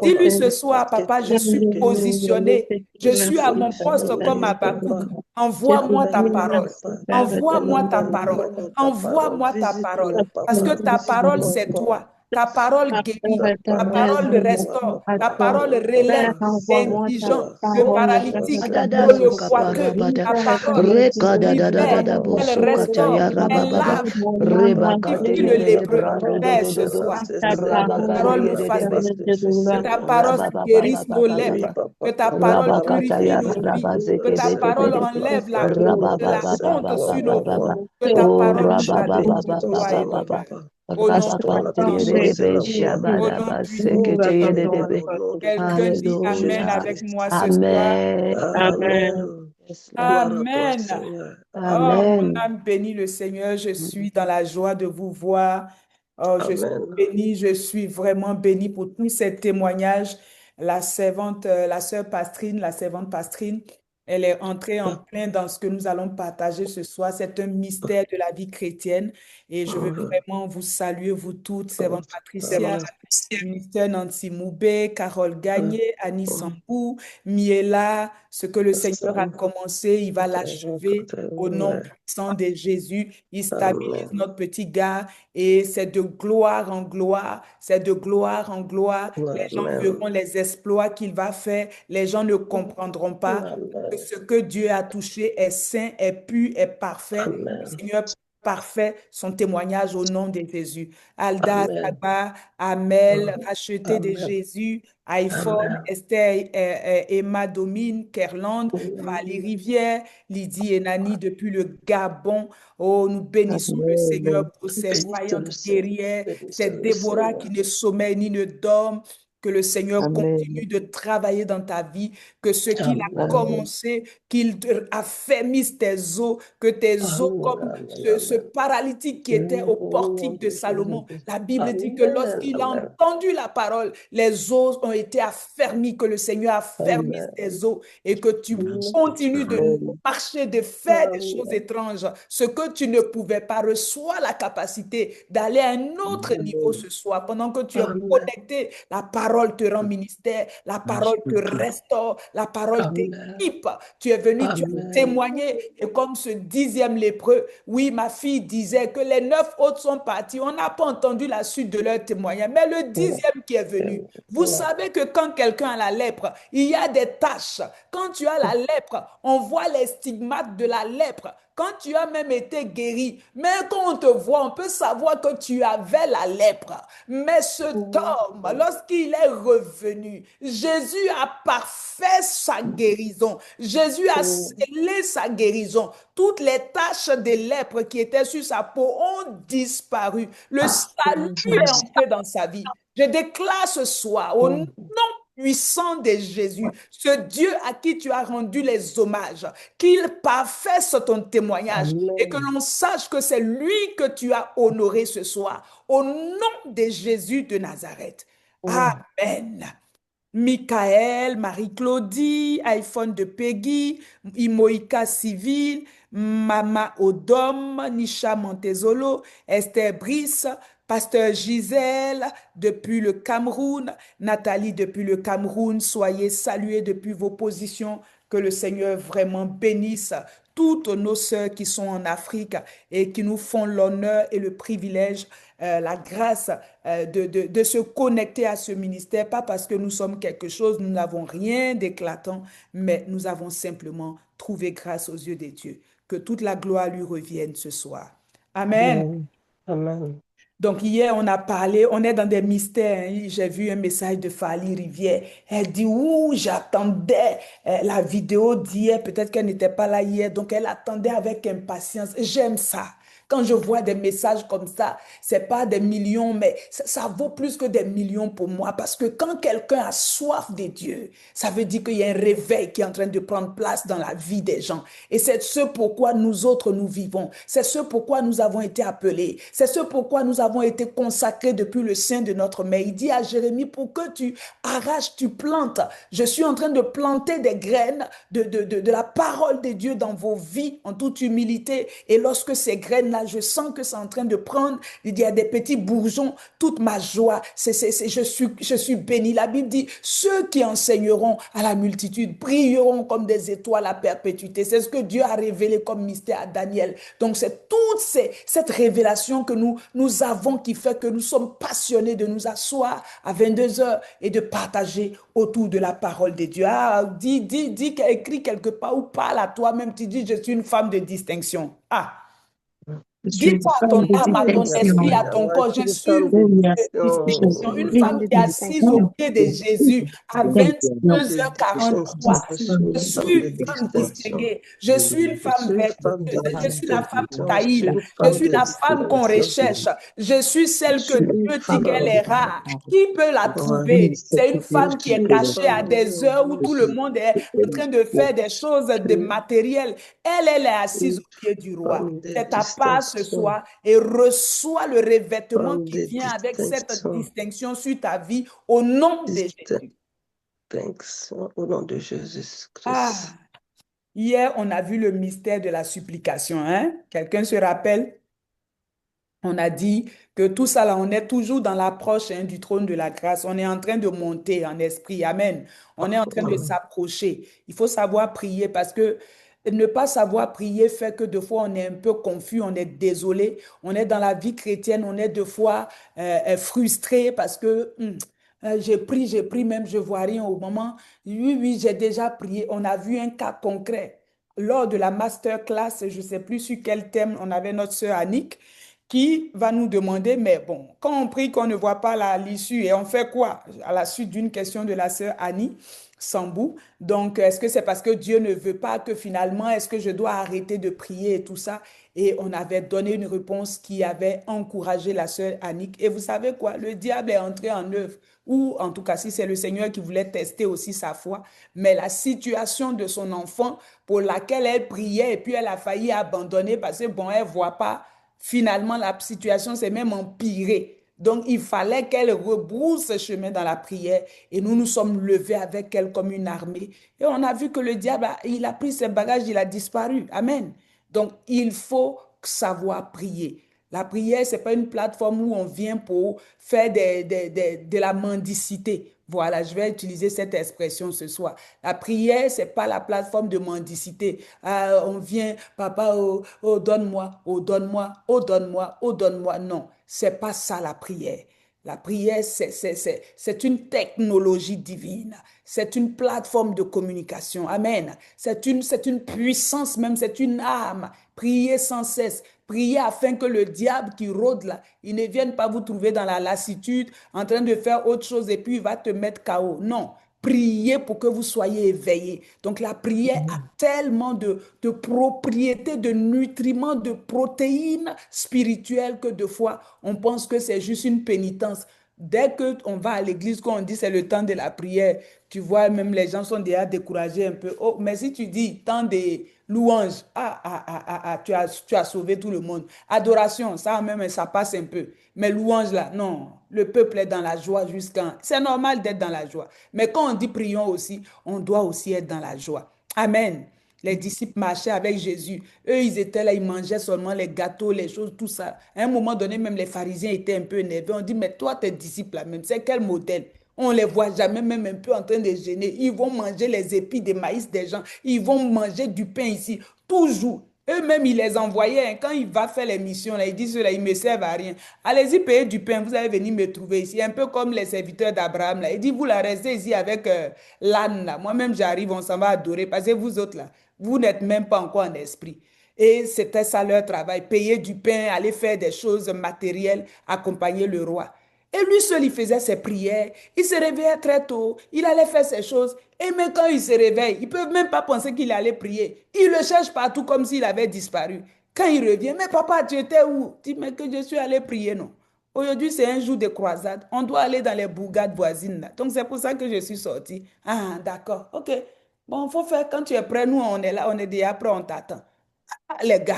Dis-lui ce soir, papa, je suis positionné. Je suis à mon poste comme Habakkuk. Envoie-moi ta parole. Envoie-moi ta parole. Envoie-moi ta parole. Parce que ta parole, c'est toi. Ta parole guérit. Ta parole restaure. Ta parole relève l'indigent, le paralytique. Adada On ne suka voit que parabada. ta parole Reka da da da da libère, da bo elle suka ta restaure, ya elle rababa. lave, Reba kate purifie de le de de lépreux. brado do Père, do ce do do. soir, Raba ta kate parole nous ye de de fasse be. vivre. Que ta parole Raba ba ba ba guérisse ba nos ba ba lèvres. ba. Que ta parole Raba kata purifie ya nos vies. raba Que zeke ta de de be parole de. enlève Raba de ba la ba ba honte ba ba sur ba nos ba vies. ba. Que ta Oh parole nous raba ba ba adoucisse ba ba joie ba et ba ba. bonheur. Au nom Raba kate puissant ye de de de Jésus. be Au shabada nom ba puissant seke de te ye Jésus. de de be. Quelqu'un dit Amen Hallelujah. avec moi ce soir. Amen. Amen. Yes, Lord. Gloire à toi, Amen. Seigneur. Oh, mon Amen. âme bénit le Seigneur. Je suis dans la joie de vous voir. Oh, je suis Amen. bénie, je suis vraiment bénie pour tous ces témoignages. La servante, la sœur Pastrine, la servante Pastrine, elle est entrée en plein dans ce que nous allons partager ce soir. C'est un mystère de la vie chrétienne et je veux vraiment vous saluer, vous toutes, servante Patricia, Amen. ministère Nancy Moubé, Carole Gagné, Annie Sambou, Miela, ce que le Seigneur a commencé, il va l'achever au nom puissant de Jésus. Il stabilise Amen. notre petit gars et c'est de gloire en gloire, c'est de gloire en gloire. Les gens verront Amen. les exploits qu'il va faire, les gens ne comprendront pas que Amen. ce que Dieu a touché est saint, est pur, est parfait. Le Amen. Seigneur parfait son témoignage au nom de Jésus. Alda, Amen. Sagba, Amel, racheté de Amen. Jésus, iPhone, Amen. Esther, Emma Domine, Kerland, Valérie Rivière, Lydie et Nani depuis le Gabon. Oh, nous bénissons le Amen. Seigneur pour ces Bénissez le vaillantes Seigneur. guerrières, ces Bénissez le Déborah qui Seigneur. ne sommeillent ni ne dorment. Que le Seigneur Amen. continue de travailler dans ta vie, que ce qu'il a Amen. commencé, qu'il affermisse tes os, que tes os Amen. comme ce paralytique qui était au portique de Salomon. La Bible dit que Amen. lorsqu'il a Amen. entendu la parole, les os ont été affermis, que le Seigneur affermisse Amen. tes os et que tu continues de Amen. marcher, de faire des choses étranges. Ce que tu ne pouvais pas, reçois la capacité d'aller à un autre niveau ce soir. Pendant que tu es Amen. connecté, la parole te rend ministère, la parole te restaure, la parole Amen. t'équipe. Tu es venu, tu as Amen. témoigné. Et comme ce 10e lépreux, oui, ma fille disait que les 9 autres sont partis. On n'a pas entendu la suite de leur témoignage. Mais le 10e qui est venu, vous savez que quand quelqu'un a la lèpre, il y a des taches. Quand tu as la lèpre, on voit les stigmates de la lèpre. Quand tu as même été guéri, mais quand on te voit, on peut savoir que tu avais la lèpre. Mais cet homme, lorsqu'il est revenu, Jésus a parfait sa guérison. Jésus a scellé sa guérison. Toutes les taches de lèpre qui étaient sur sa peau ont disparu. Le salut est entré dans sa vie. Je déclare ce soir, au nom puissant de Jésus, ce Dieu à qui tu as rendu les hommages, qu'il parfasse ton témoignage et que l'on sache que c'est lui que tu as honoré ce soir. Au nom de Jésus de Nazareth. Amen. Michael, Marie-Claudie, iPhone de Peggy, Imoïka Civil, Mama Odom, Nisha Montezolo, Esther Brice, Pasteur Gisèle depuis le Cameroun, Nathalie depuis le Cameroun, soyez salués depuis vos positions. Que le Seigneur vraiment bénisse toutes nos sœurs qui sont en Afrique et qui nous font l'honneur et le privilège, la grâce de se connecter à ce ministère, pas parce que nous sommes quelque chose, nous n'avons rien d'éclatant, mais nous avons simplement trouvé grâce aux yeux des dieux. Que toute la gloire lui revienne ce soir. Amen. Amen. Amen. Donc hier, on a parlé, on est dans des mystères, hein. J'ai vu un message de Fali Rivière. Elle dit, ouh, j'attendais la vidéo d'hier. Peut-être qu'elle n'était pas là hier, donc elle attendait avec impatience. J'aime ça. Quand je vois des messages comme ça, c'est pas des millions, mais ça vaut plus que des millions pour moi. Parce que quand quelqu'un a soif de Dieu, ça veut dire qu'il y a un réveil qui est en train de prendre place dans la vie des gens. Et c'est ce pourquoi nous autres, nous vivons. C'est ce pourquoi nous avons été appelés. C'est ce pourquoi nous avons été consacrés depuis le sein de notre mère. Il dit à Jérémie, pour que tu arraches, tu plantes. Je suis en train de planter des graines de la parole de Dieu dans vos vies en toute humilité. Et lorsque ces graines-là, je sens que c'est en train de prendre, il y a des petits bourgeons, toute ma joie, je suis béni. La Bible dit, ceux qui enseigneront à la multitude brilleront comme des étoiles à perpétuité. C'est ce que Dieu a révélé comme mystère à Daniel. Donc c'est toute cette révélation que nous avons qui fait que nous sommes passionnés de nous asseoir à 22 heures et de partager autour de la parole de Dieu. Ah, dis, écris quelque part ou parle à toi-même, tu dis, je suis une femme de distinction. Ah, Je suis dis une ça à femme ton de âme, à ton distinction. esprit, à ton Moi, corps. je Je suis une suis une femme de Oh, femme yes. de Je distinction, distinction. une suis femme une qui est assise au femme pied de Jésus à de distinction. 22h43. Je suis Je une suis femme de une femme distinction. distinguée. Je suis une Je femme suis une femme de vertueuse. Je suis la femme distinction. Je suis taïle. une Je femme suis de la femme qu'on distinction. recherche. Je suis Je celle que suis une Dieu dit qu'elle femme. est rare. Qui peut la Ouais. trouver? C'est une Je femme qui est suis une cachée à femme des vraiment heures où tout le douce. monde est en train de faire des choses de matériel. Elle est assise Une au pied du roi. femme de C'est ta part ce distinction. soir et reçois le revêtement Femme qui de vient avec cette distinction. distinction sur ta vie au nom de Jésus. Distinction au nom de Ah, Jésus-Christ. hier, on a vu le mystère de la supplication, hein? Quelqu'un se rappelle? On a dit que tout ça là, on est toujours dans l'approche, hein, du trône de la grâce. On est en train de monter en esprit. Amen. On est en train de s'approcher. Il faut savoir prier parce que ne pas savoir prier fait que des fois on est un peu confus, on est désolé. On est dans la vie chrétienne, on est des fois frustré parce que j'ai pris, même je vois rien au moment. Oui, oui, j'ai déjà prié. On a vu un cas concret. Lors de la masterclass, je ne sais plus sur quel thème, on avait notre sœur Annick qui va nous demander, mais bon, quand on prie, qu'on ne voit pas l'issue, et on fait quoi? À la suite d'une question de la sœur Annie Sambou. Donc, est-ce que c'est parce que Dieu ne veut pas que finalement, est-ce que je dois arrêter de prier et tout ça? Et on avait donné une réponse qui avait encouragé la sœur Annick. Et vous savez quoi? Le diable est entré en œuvre. Ou en tout cas, si c'est le Seigneur qui voulait tester aussi sa foi. Mais la situation de son enfant pour laquelle elle priait et puis elle a failli abandonner parce que, bon, elle ne voit pas. Finalement, la situation s'est même empirée. Donc, il fallait qu'elle rebrousse chemin dans la prière. Et nous nous sommes levés avec elle comme une armée. Et on a vu que le diable, il a pris ses bagages, il a disparu. Amen. Donc, il faut savoir prier. La prière, ce n'est pas une plateforme où on vient pour faire de la mendicité. Voilà, je vais utiliser cette expression ce soir. La prière, ce n'est pas la plateforme de mendicité. Ah, on vient, papa, oh, oh donne-moi, oh, donne-moi, oh, donne-moi, oh, donne-moi. Non, ce n'est pas ça la prière. La prière, c'est une technologie divine. C'est une plateforme de communication. Amen. C'est une puissance même, c'est une arme. Priez sans cesse. Priez afin que le diable qui rôde là, il ne vienne pas vous trouver dans la lassitude, en train de faire autre chose et puis il va te mettre KO. Non. Priez pour que vous soyez éveillés. Donc la prière a tellement de propriétés, de nutriments, de protéines spirituelles que des fois, on pense que c'est juste une pénitence. Dès qu'on va à l'église, quand on dit c'est le temps de la prière, tu vois, même les gens sont déjà découragés un peu. Oh, mais si tu dis temps de louange, tu as sauvé tout le monde. Adoration, ça même, ça passe un peu. Mais louange là, non. Le peuple est dans la joie jusqu'à... C'est normal d'être dans la joie. Mais quand on dit prions aussi, on doit aussi être dans la joie. Amen. Les disciples marchaient avec Jésus. Eux, ils étaient là, ils mangeaient seulement les gâteaux, les choses, tout ça. À un moment donné, même les pharisiens étaient un peu énervés. On dit, mais toi, tes disciples là même, c'est quel modèle? On les voit jamais même un peu en train de gêner. Ils vont manger les épis de maïs des gens. Ils vont manger du pain ici. Toujours. Eux-mêmes, ils les envoyaient. Hein. Quand il va faire les missions, là, ils disent, là, ils ne me servent à rien. Allez-y, payer du pain. Vous allez venir me trouver ici. Un peu comme les serviteurs d'Abraham. Là. Il dit, vous la restez ici avec l'âne. Là. Moi-même, j'arrive, on s'en va adorer. Parce que vous autres, là, vous n'êtes même pas encore en esprit. Et c'était ça leur travail. Payer du pain, aller faire des choses matérielles, accompagner le roi. Et lui seul, il faisait ses prières. Il se réveillait très tôt. Il allait faire ses choses. Et même quand il se réveille, ils ne peuvent même pas penser qu'il allait prier. Il le cherche partout comme s'il avait disparu. Quand il revient, mais papa, tu étais où? Il dit, mais que je suis allé prier, non. Aujourd'hui, c'est un jour de croisade. On doit aller dans les bourgades voisines. Là. Donc, c'est pour ça que je suis sortie. Ah, d'accord. OK. Bon, il faut faire quand tu es prêt. Nous, on est là, on est déjà prêt, on t'attend. Ah, les gars,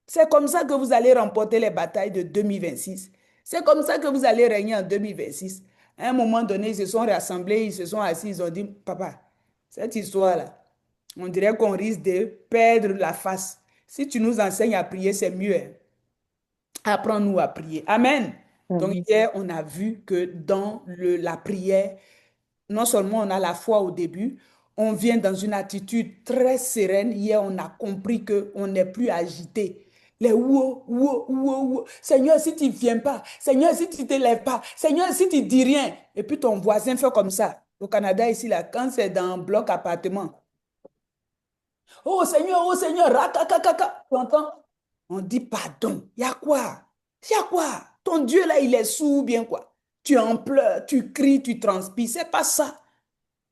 c'est comme ça que vous allez remporter les batailles de 2026. C'est comme ça que vous allez régner en 2026. À un moment donné, ils se sont rassemblés, ils se sont assis, ils ont dit, papa, cette histoire-là, on dirait qu'on risque de perdre la face. Si tu nous enseignes à prier, c'est mieux. Hein. Apprends-nous à prier. Amen. Donc Amen. hier, on a vu que dans la prière, non seulement on a la foi au début, on vient dans une attitude très sereine. Hier, on a compris qu'on n'est plus agité. Les ouo, ouo, ouo, ouo. Seigneur, si tu ne viens pas, Seigneur, si tu ne te lèves pas, Seigneur, si tu ne dis rien. Et puis ton voisin fait comme ça. Au Canada, ici, là, quand c'est dans un bloc appartement. Oh Seigneur, rakakakaka. Tu entends? On dit pardon. Il y a quoi? Il y a quoi? Ton Dieu, là, il est sourd ou bien quoi? Tu en pleures, tu cries, tu transpires. C'est pas ça.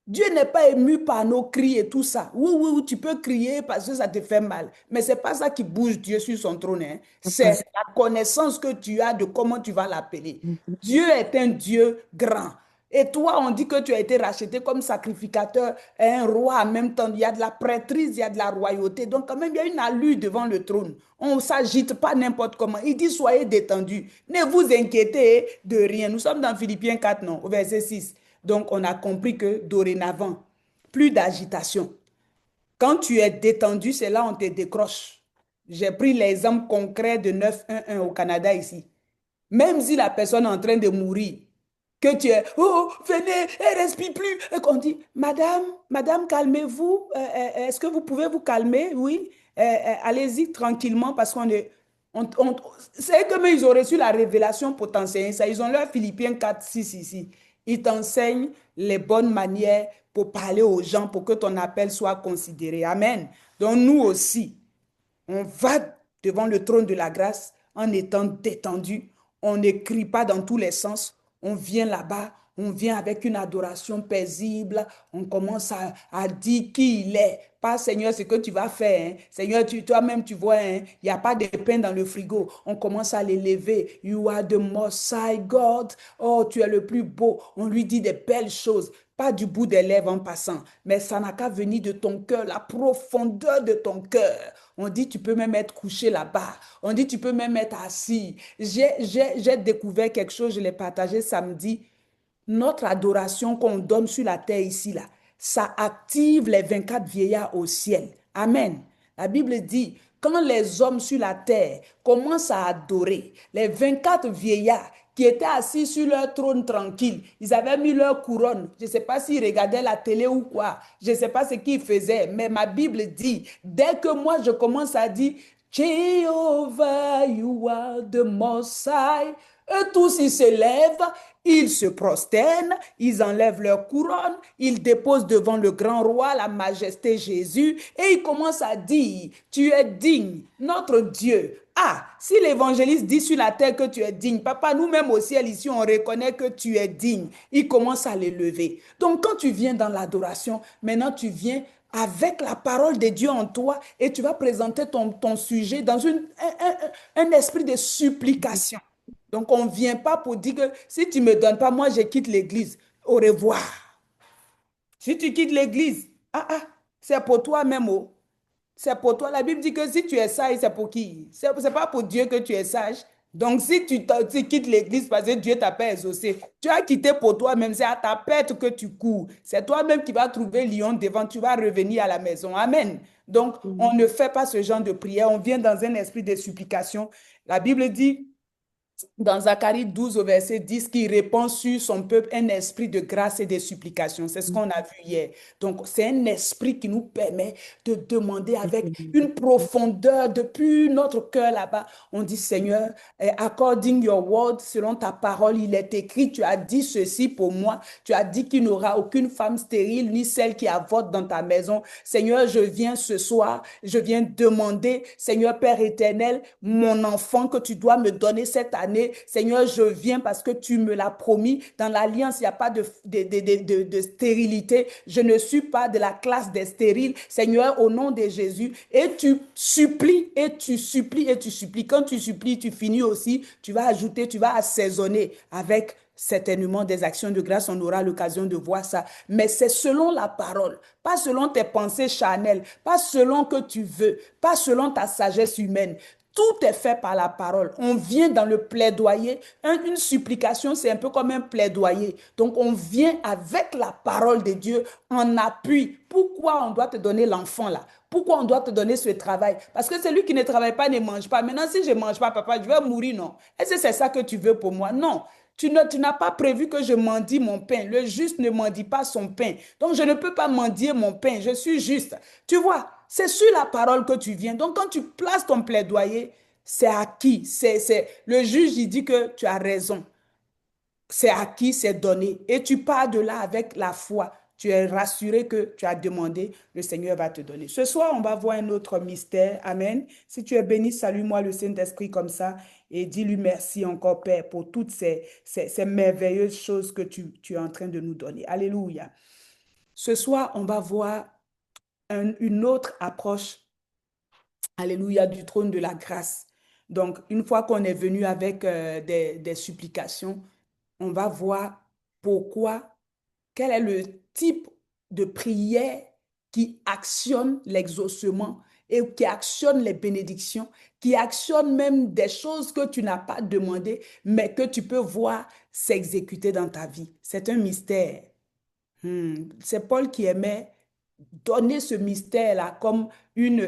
Dieu n'est pas ému par nos cris et tout ça. Oui, oui, oui, tu peux crier parce que ça te fait mal. Mais ce n'est pas ça qui bouge Dieu sur son trône. Hein. C'est la connaissance que tu as de comment tu vas l'appeler. Dieu est un Dieu grand. Et toi, on dit que tu as été racheté comme sacrificateur et un roi en même temps. Il y a de la prêtrise, il y a de la royauté. Donc, quand même, il y a une allure devant le trône. On ne s'agite pas n'importe comment. Il dit, soyez détendus. Ne vous inquiétez de rien. Nous sommes dans Philippiens 4, non, au verset 6. Donc, on a compris que dorénavant, plus d'agitation. Quand tu es détendu, c'est là où on te décroche. J'ai pris l'exemple concret de 911 au Canada ici. Même si la personne est en train de mourir, que tu es, oh, venez, elle ne respire plus. Et qu'on dit, madame, calmez-vous. Est-ce que vous pouvez vous calmer? Oui. Allez-y tranquillement parce qu'on est. C'est que mais ils ont reçu la révélation pour t'enseigner ça. Ils ont leur Philippiens 4, 6 ici. Ils t'enseignent les bonnes manières pour parler aux gens, pour que ton appel soit considéré. Amen. Donc nous aussi, on va devant le trône de la grâce en étant détendu. On ne crie pas dans tous les sens. On vient là-bas, on vient avec une adoration paisible. On commence à dire qui il est. Pas Seigneur, ce que tu vas faire. Hein. Seigneur, toi-même, tu vois, hein, il n'y a pas de pain dans le frigo. On commence à l'élever. You are the most high God. Oh, tu es le plus beau. On lui dit des belles choses. Pas du bout des lèvres en passant, mais ça n'a qu'à venir de ton cœur, la profondeur de ton cœur. On dit tu peux même être couché là-bas. On dit tu peux même être assis. J'ai découvert quelque chose, je l'ai partagé samedi. Notre adoration qu'on donne sur la terre ici, là, ça active les 24 vieillards au ciel. Amen. La Bible dit, quand les hommes sur la terre commencent à adorer, les 24 vieillards qui étaient assis sur leur trône tranquille, ils avaient mis leur couronne. Je ne sais pas s'ils regardaient la télé ou quoi. Je ne sais pas ce qu'ils faisaient, mais ma Bible dit, dès que moi je commence à dire, Jehovah, you are the most high. Eux tous, ils se lèvent, ils se prosternent, ils enlèvent leur couronne, ils déposent devant le grand roi, la majesté Jésus, et ils commencent à dire, tu es digne, notre Dieu. Ah, si l'évangéliste dit sur la terre que tu es digne, papa, nous-mêmes au ciel ici, on reconnaît que tu es digne. Il commence à l'élever. Donc quand tu viens dans l'adoration, maintenant tu viens avec la parole de Dieu en toi et tu vas présenter ton sujet dans un esprit de supplication. Donc, on ne vient pas pour dire que si tu ne me donnes pas, moi, je quitte l'église. Au revoir. Si tu quittes l'église, c'est pour toi-même. C'est pour toi. La Bible dit que si tu es sage, c'est pour qui? Ce n'est pas pour Dieu que tu es sage. Donc, si tu quittes l'église parce que Dieu t'a pas exaucé, tu as quitté pour toi-même. C'est à ta perte que tu cours. C'est toi-même qui vas trouver lion devant. Tu vas revenir à la maison. Amen. Donc, on ne fait pas ce genre de prière. On vient dans un esprit de supplication. La Bible dit dans Zacharie 12 au verset 10 qu'il répand sur son peuple un esprit de grâce et de supplication. C'est ce qu'on a vu hier. Donc, c'est un esprit qui nous permet de demander avec une profondeur depuis notre cœur là-bas. On dit, Seigneur, according your word, selon ta parole, il est écrit, tu as dit ceci pour moi. Tu as dit qu'il n'y aura aucune femme stérile, ni celle qui avorte dans ta maison. Seigneur, je viens ce soir, je viens demander, Seigneur Père éternel, mon enfant que tu dois me donner cette année. Seigneur, je viens parce que tu me l'as promis. Dans l'alliance, il n'y a pas de stérilité. Je ne suis pas de la classe des stériles. Seigneur, au nom de Jésus, et tu supplies, et tu supplies, et tu supplies. Quand tu supplies, tu finis aussi, tu vas ajouter, tu vas assaisonner avec certainement des actions de grâce, on aura l'occasion de voir ça. Mais c'est selon la parole, pas selon tes pensées charnelles, pas selon que tu veux, pas selon ta sagesse humaine. Tout est fait par la parole. On vient dans le plaidoyer. Une supplication, c'est un peu comme un plaidoyer. Donc, on vient avec la parole de Dieu en appui. Pourquoi on doit te donner l'enfant là? Pourquoi on doit te donner ce travail? Parce que celui qui ne travaille pas ne mange pas. Maintenant, si je ne mange pas, papa, je vais mourir, non? Est-ce que c'est ça que tu veux pour moi? Non. Tu n'as pas prévu que je mendie mon pain. Le juste ne mendie pas son pain. Donc, je ne peux pas mendier mon pain. Je suis juste. Tu vois, c'est sur la parole que tu viens. Donc, quand tu places ton plaidoyer, c'est acquis. Le juge, il dit que tu as raison. C'est acquis, c'est donné. Et tu pars de là avec la foi. Tu es rassuré que tu as demandé, le Seigneur va te donner. Ce soir, on va voir un autre mystère. Amen. Si tu es béni, salue-moi le Saint-Esprit comme ça et dis-lui merci encore, Père, pour toutes ces merveilleuses choses que tu es en train de nous donner. Alléluia. Ce soir, on va voir une autre approche, alléluia, du trône de la grâce. Donc, une fois qu'on est venu avec des supplications, on va voir pourquoi, quel est le type de prière qui actionne l'exaucement et qui actionne les bénédictions, qui actionne même des choses que tu n'as pas demandées, mais que tu peux voir s'exécuter dans ta vie. C'est un mystère. C'est Paul qui aimait donner ce mystère-là comme une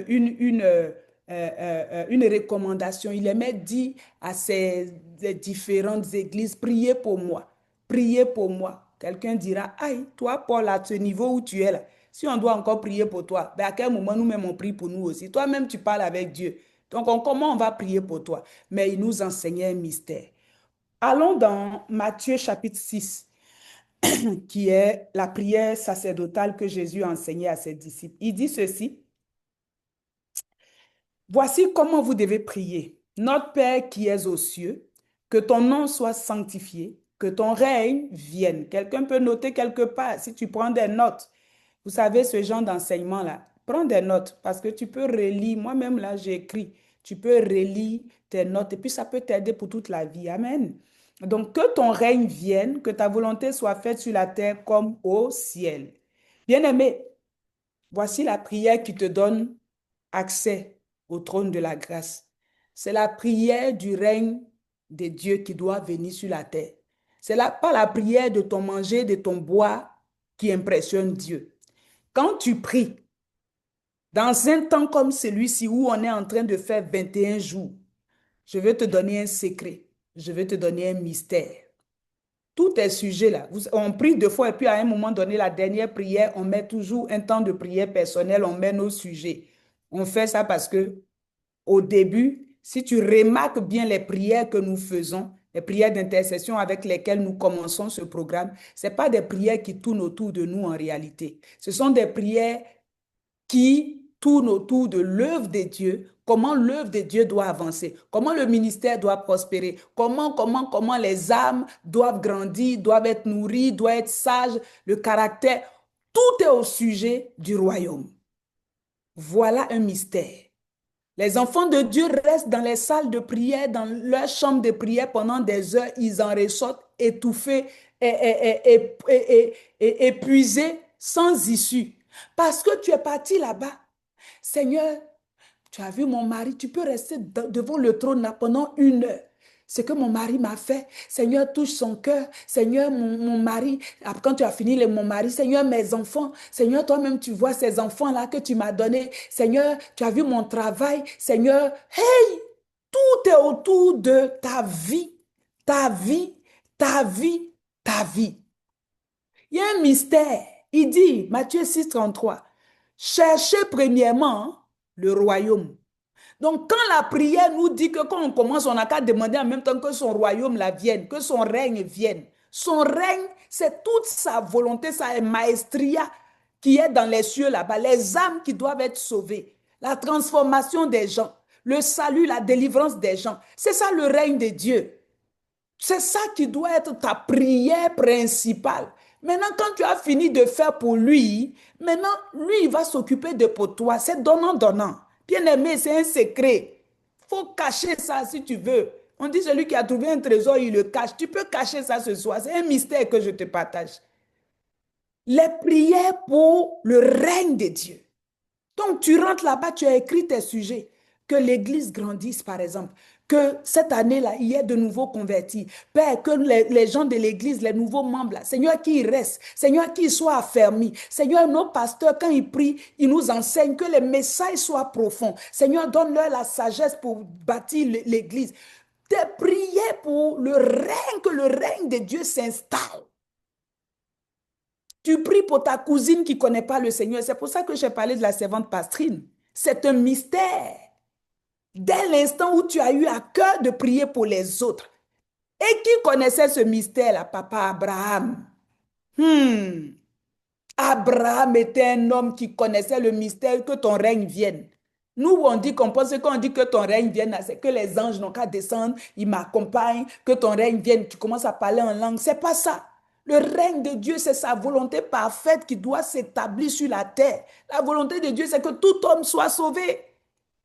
recommandation. Il aimait dire à ces différentes églises, priez pour moi, priez pour moi. Quelqu'un dira, aïe, toi, Paul, à ce niveau où tu es là, si on doit encore prier pour toi, ben à quel moment nous-mêmes on prie pour nous aussi? Toi-même, tu parles avec Dieu. Donc, comment on va prier pour toi? Mais il nous enseignait un mystère. Allons dans Matthieu chapitre 6 qui est la prière sacerdotale que Jésus a enseignée à ses disciples. Il dit ceci, voici comment vous devez prier. Notre Père qui es aux cieux, que ton nom soit sanctifié, que ton règne vienne. Quelqu'un peut noter quelque part, si tu prends des notes, vous savez, ce genre d'enseignement-là, prends des notes parce que tu peux relire, moi-même là j'ai écrit, tu peux relire tes notes et puis ça peut t'aider pour toute la vie. Amen. Donc, que ton règne vienne, que ta volonté soit faite sur la terre comme au ciel. Bien-aimé, voici la prière qui te donne accès au trône de la grâce. C'est la prière du règne de Dieu qui doit venir sur la terre. C'est pas la prière de ton manger, de ton boire qui impressionne Dieu. Quand tu pries, dans un temps comme celui-ci où on est en train de faire 21 jours, je vais te donner un secret, je vais te donner un mystère. Tout est sujet là. On prie deux fois et puis à un moment donné, la dernière prière, on met toujours un temps de prière personnelle, on met nos sujets. On fait ça parce que au début, si tu remarques bien les prières que nous faisons, les prières d'intercession avec lesquelles nous commençons ce programme, ce n'est pas des prières qui tournent autour de nous en réalité. Ce sont des prières qui tournent autour de l'œuvre de Dieu, comment l'œuvre de Dieu doit avancer, comment le ministère doit prospérer, comment les âmes doivent grandir, doivent être nourries, doivent être sages, le caractère. Tout est au sujet du royaume. Voilà un mystère. Les enfants de Dieu restent dans les salles de prière, dans leur chambre de prière pendant des heures, ils en ressortent étouffés et épuisés, sans issue. Parce que tu es parti là-bas. Seigneur, tu as vu mon mari, tu peux rester devant le trône là pendant 1 heure. ce que mon mari m'a fait. Seigneur, touche son cœur. Seigneur, mon mari, quand tu as fini mon mari, Seigneur, mes enfants. Seigneur, toi-même, tu vois ces enfants-là que tu m'as donnés. Seigneur, tu as vu mon travail. Seigneur, hey, tout est autour de ta vie, ta vie, ta vie, ta vie. Il y a un mystère. Il dit, Matthieu 6, 33, cherchez premièrement le royaume. Donc, quand la prière nous dit que quand on commence, on n'a qu'à demander en même temps que son royaume la vienne, que son règne vienne. Son règne, c'est toute sa volonté, sa maestria qui est dans les cieux là-bas, les âmes qui doivent être sauvées, la transformation des gens, le salut, la délivrance des gens. C'est ça le règne de Dieu. C'est ça qui doit être ta prière principale. Maintenant, quand tu as fini de faire pour lui, maintenant, lui, il va s'occuper de pour toi. C'est donnant-donnant. Bien-aimé, c'est un secret. Il faut cacher ça si tu veux. On dit celui qui a trouvé un trésor, il le cache. Tu peux cacher ça ce soir. C'est un mystère que je te partage. Les prières pour le règne de Dieu. Donc, tu rentres là-bas, tu as écrit tes sujets. Que l'Église grandisse, par exemple. Que cette année-là, il y ait de nouveaux convertis. Père, que les gens de l'Église, les nouveaux membres, là, Seigneur, qu'ils restent. Seigneur, qu'ils soient affermis. Seigneur, nos pasteurs, quand ils prient, ils nous enseignent que les messages soient profonds. Seigneur, donne-leur la sagesse pour bâtir l'Église. Tes prières pour le règne, que le règne de Dieu s'installe. Tu pries pour ta cousine qui ne connaît pas le Seigneur. C'est pour ça que j'ai parlé de la servante Pastrine. C'est un mystère. Dès l'instant où tu as eu à cœur de prier pour les autres. Et qui connaissait ce mystère-là? Papa Abraham. Abraham était un homme qui connaissait le mystère que ton règne vienne. Nous, on dit qu'on pense qu'on dit que ton règne vienne, c'est que les anges n'ont qu'à descendre, ils m'accompagnent, que ton règne vienne, tu commences à parler en langue. C'est pas ça. Le règne de Dieu, c'est sa volonté parfaite qui doit s'établir sur la terre. La volonté de Dieu, c'est que tout homme soit sauvé.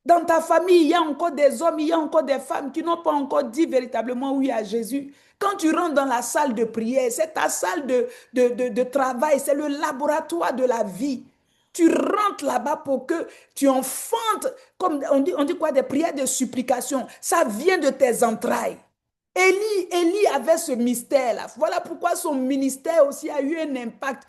Dans ta famille, il y a encore des hommes, il y a encore des femmes qui n'ont pas encore dit véritablement oui à Jésus. Quand tu rentres dans la salle de prière, c'est ta salle de travail, c'est le laboratoire de la vie. Tu rentres là-bas pour que tu enfantes, comme on dit quoi, des prières de supplication. Ça vient de tes entrailles. Élie avait ce mystère-là. Voilà pourquoi son ministère aussi a eu un impact.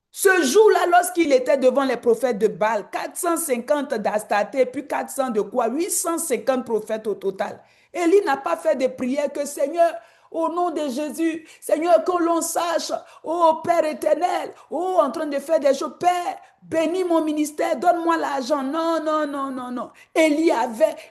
Ce jour-là, lorsqu'il était devant les prophètes de Baal, 450 d'Astarté, puis 400 de quoi? 850 prophètes au total. Élie n'a pas fait de prière que Seigneur, au nom de Jésus, Seigneur, que l'on sache, oh Père éternel, oh en train de faire des choses, Père, bénis mon ministère, donne-moi l'argent. Non, non, non, non, non. Élie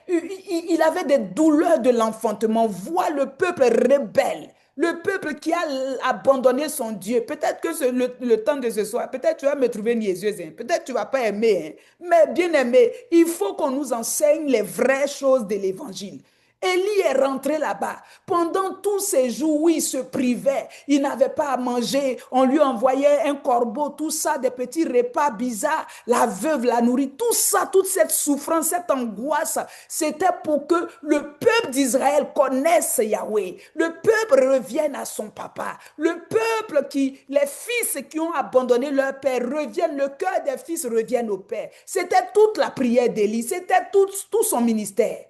il avait des douleurs de l'enfantement. Vois le peuple rebelle. Le peuple qui a abandonné son Dieu, peut-être que le temps de ce soir, peut-être tu vas me trouver niaiseuse, hein, peut-être tu ne vas pas aimer, hein, mais bien aimé, il faut qu'on nous enseigne les vraies choses de l'évangile. Élie est rentré là-bas. Pendant tous ces jours où il se privait, il n'avait pas à manger, on lui envoyait un corbeau, tout ça, des petits repas bizarres, la veuve la nourrit, tout ça, toute cette souffrance, cette angoisse, c'était pour que le peuple d'Israël connaisse Yahweh, le peuple revienne à son papa, le peuple les fils qui ont abandonné leur père reviennent, le cœur des fils revienne au père. C'était toute la prière d'Élie, c'était tout son ministère.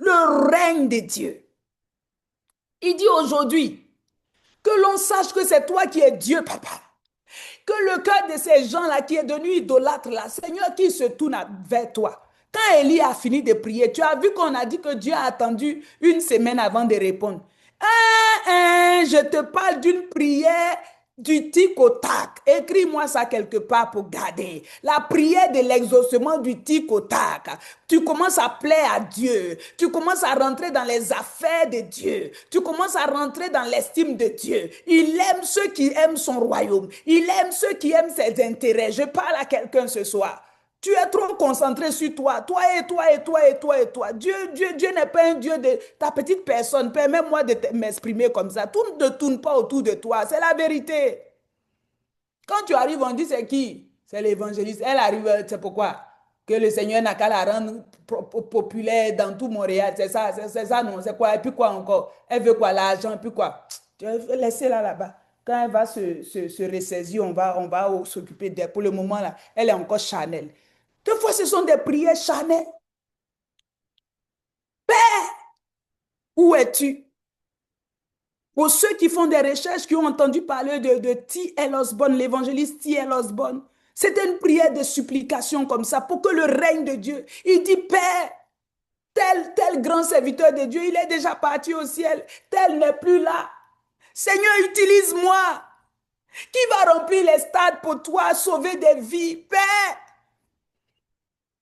Le règne de Dieu. Il dit aujourd'hui que l'on sache que c'est toi qui es Dieu, papa. Que le cœur de ces gens-là qui est devenu idolâtre, là, Seigneur, qui se tourne vers toi. Quand Élie a fini de prier, tu as vu qu'on a dit que Dieu a attendu une semaine avant de répondre. Je te parle d'une prière du tic au tac. Écris-moi ça quelque part pour garder. La prière de l'exaucement du tic au tac. Tu commences à plaire à Dieu. Tu commences à rentrer dans les affaires de Dieu. Tu commences à rentrer dans l'estime de Dieu. Il aime ceux qui aiment son royaume. Il aime ceux qui aiment ses intérêts. Je parle à quelqu'un ce soir. Tu es trop concentré sur toi. Toi et toi et toi et toi et toi. Dieu n'est pas un Dieu de ta petite personne. Permets-moi de m'exprimer comme ça. Tout ne tourne pas autour de toi. C'est la vérité. Quand tu arrives, on dit c'est qui? C'est l'évangéliste. Elle arrive, c'est pourquoi? Que le Seigneur n'a qu'à la rendre populaire dans tout Montréal. C'est ça, non? C'est quoi? Et puis quoi encore? Elle veut quoi? L'argent, et puis quoi? Laissez-la là-bas. Quand elle va se ressaisir, on va s'occuper d'elle. Pour le moment, là, elle est encore charnelle. Des fois, ce sont des prières charnelles. Père, Où es-tu? Pour ceux qui font des recherches, qui ont entendu parler de T.L. Osborne, l'évangéliste T.L. Osborne, c'était une prière de supplication comme ça pour que le règne de Dieu, il dit, Père, tel grand serviteur de Dieu, il est déjà parti au ciel, tel n'est plus là. Seigneur, utilise-moi. Qui va remplir les stades pour toi, sauver des vies? Père,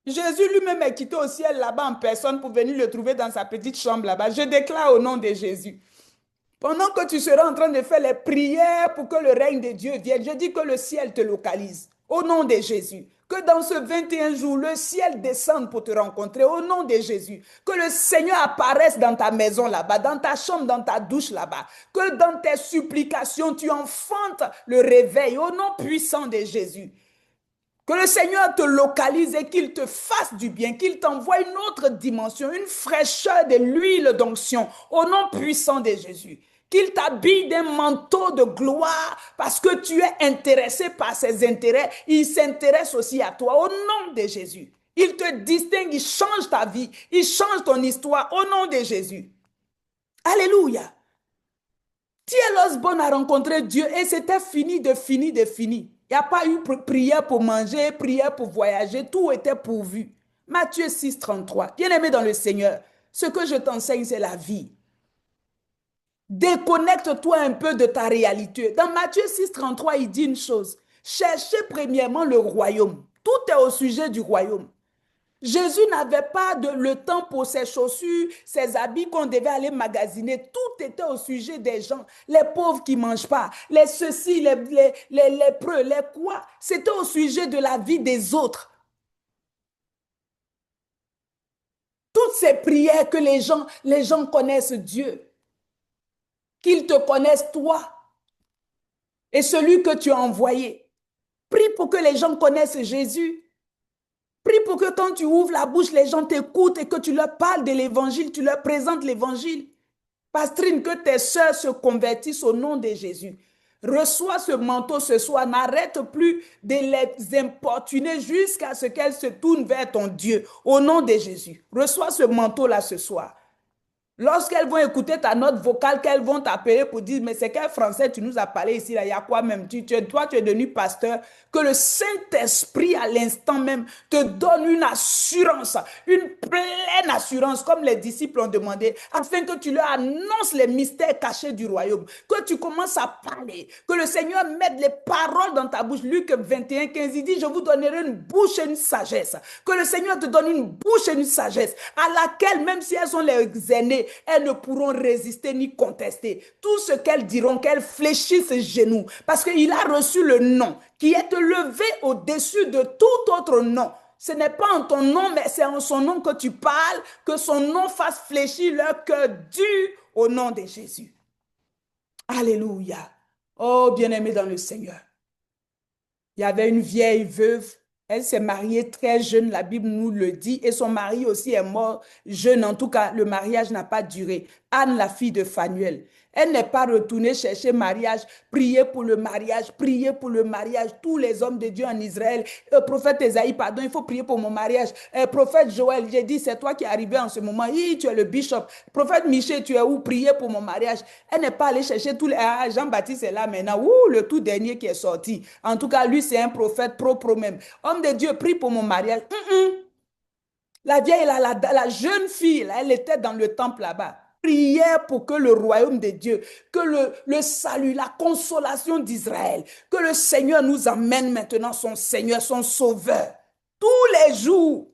Jésus lui-même est quitté au ciel là-bas en personne pour venir le trouver dans sa petite chambre là-bas. Je déclare au nom de Jésus. Pendant que tu seras en train de faire les prières pour que le règne de Dieu vienne, je dis que le ciel te localise. Au nom de Jésus. Que dans ce 21 jours, le ciel descende pour te rencontrer. Au nom de Jésus. Que le Seigneur apparaisse dans ta maison là-bas, dans ta chambre, dans ta douche là-bas. Que dans tes supplications, tu enfantes le réveil. Au nom puissant de Jésus. Que le Seigneur te localise et qu'il te fasse du bien, qu'il t'envoie une autre dimension, une fraîcheur de l'huile d'onction au nom puissant de Jésus. Qu'il t'habille d'un manteau de gloire parce que tu es intéressé par ses intérêts. Il s'intéresse aussi à toi au nom de Jésus. Il te distingue, il change ta vie, il change ton histoire au nom de Jésus. Alléluia. T.L. Osborne a rencontré Dieu et c'était fini de fini de fini. Il n'y a pas eu prière pour manger, prière pour voyager, tout était pourvu. Matthieu 6, 33. Bien-aimé dans le Seigneur, ce que je t'enseigne, c'est la vie. Déconnecte-toi un peu de ta réalité. Dans Matthieu 6, 33, il dit une chose. Cherchez premièrement le royaume. Tout est au sujet du royaume. Jésus n'avait pas le temps pour ses chaussures, ses habits qu'on devait aller magasiner. Tout était au sujet des gens. Les pauvres qui ne mangent pas, les ceci, les lépreux, les quoi. C'était au sujet de la vie des autres. Toutes ces prières que les gens connaissent Dieu. Qu'ils te connaissent toi et celui que tu as envoyé. Prie pour que les gens connaissent Jésus. Prie pour que quand tu ouvres la bouche, les gens t'écoutent et que tu leur parles de l'évangile, tu leur présentes l'évangile. Pastrine, que tes sœurs se convertissent au nom de Jésus. Reçois ce manteau ce soir. N'arrête plus de les importuner jusqu'à ce qu'elles se tournent vers ton Dieu. Au nom de Jésus. Reçois ce manteau-là ce soir. Lorsqu'elles vont écouter ta note vocale, qu'elles vont t'appeler pour dire, mais c'est quel français tu nous as parlé ici, là, il y a quoi même? Toi, tu es devenu pasteur, que le Saint-Esprit, à l'instant même, te donne une assurance, une pleine assurance, comme les disciples ont demandé, afin que tu leur annonces les mystères cachés du royaume, que tu commences à parler, que le Seigneur mette les paroles dans ta bouche. Luc 21, 15, il dit, je vous donnerai une bouche et une sagesse. Que le Seigneur te donne une bouche et une sagesse, à laquelle, même si elles sont les aînées, elles ne pourront résister ni contester. Tout ce qu'elles diront, qu'elles fléchissent ses genoux, parce qu'il a reçu le nom qui est levé au-dessus de tout autre nom. Ce n'est pas en ton nom, mais c'est en son nom que tu parles, que son nom fasse fléchir leur cœur dû au nom de Jésus. Alléluia. Oh, bien-aimé dans le Seigneur. Il y avait une vieille veuve. Elle s'est mariée très jeune, la Bible nous le dit, et son mari aussi est mort jeune. En tout cas, le mariage n'a pas duré. Anne, la fille de Phanuel, elle n'est pas retournée chercher mariage, prier pour le mariage, prier pour le mariage. Tous les hommes de Dieu en Israël, prophète Esaïe, pardon, il faut prier pour mon mariage. Prophète Joël, j'ai dit, c'est toi qui es arrivé en ce moment. Tu es le bishop. Prophète Michel, tu es où? Prier pour mon mariage. Elle n'est pas allée chercher tous les... Jean-Baptiste est là maintenant. Le tout dernier qui est sorti. En tout cas, lui, c'est un prophète pro même. Homme de Dieu, prie pour mon mariage. La vieille, la jeune fille, là, elle était dans le temple là-bas. Prière pour que le royaume de Dieu, que le salut, la consolation d'Israël, que le Seigneur nous amène maintenant son Seigneur, son Sauveur. Tous les jours.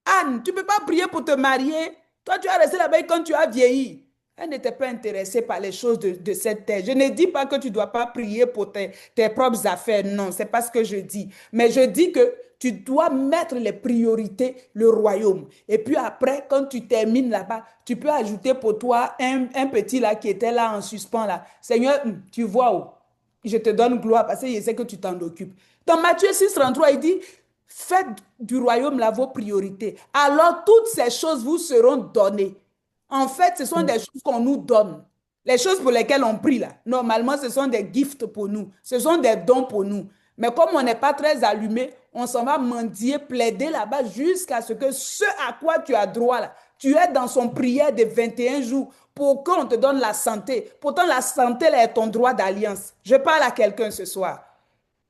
Anne, tu ne peux pas prier pour te marier. Toi, tu as resté là-bas quand tu as vieilli. Elle n'était pas intéressée par les choses de cette terre. Je ne dis pas que tu ne dois pas prier pour tes propres affaires. Non, ce n'est pas ce que je dis. Mais je dis que tu dois mettre les priorités, le royaume. Et puis après, quand tu termines là-bas, tu peux ajouter pour toi un petit là qui était là en suspens là. Seigneur, tu vois où? Je te donne gloire parce que je sais que tu t'en occupes. Dans Matthieu 6, 33, il dit, faites du royaume là vos priorités. Alors toutes ces choses vous seront données. En fait, ce sont des choses qu'on nous donne. Les choses pour lesquelles on prie là, normalement, ce sont des gifts pour nous. Ce sont des dons pour nous. Mais comme on n'est pas très allumé, On s'en va mendier, plaider là-bas jusqu'à ce que ce à quoi tu as droit là, tu es dans son prière de 21 jours pour qu'on te donne la santé. Pourtant, la santé là, est ton droit d'alliance. Je parle à quelqu'un ce soir.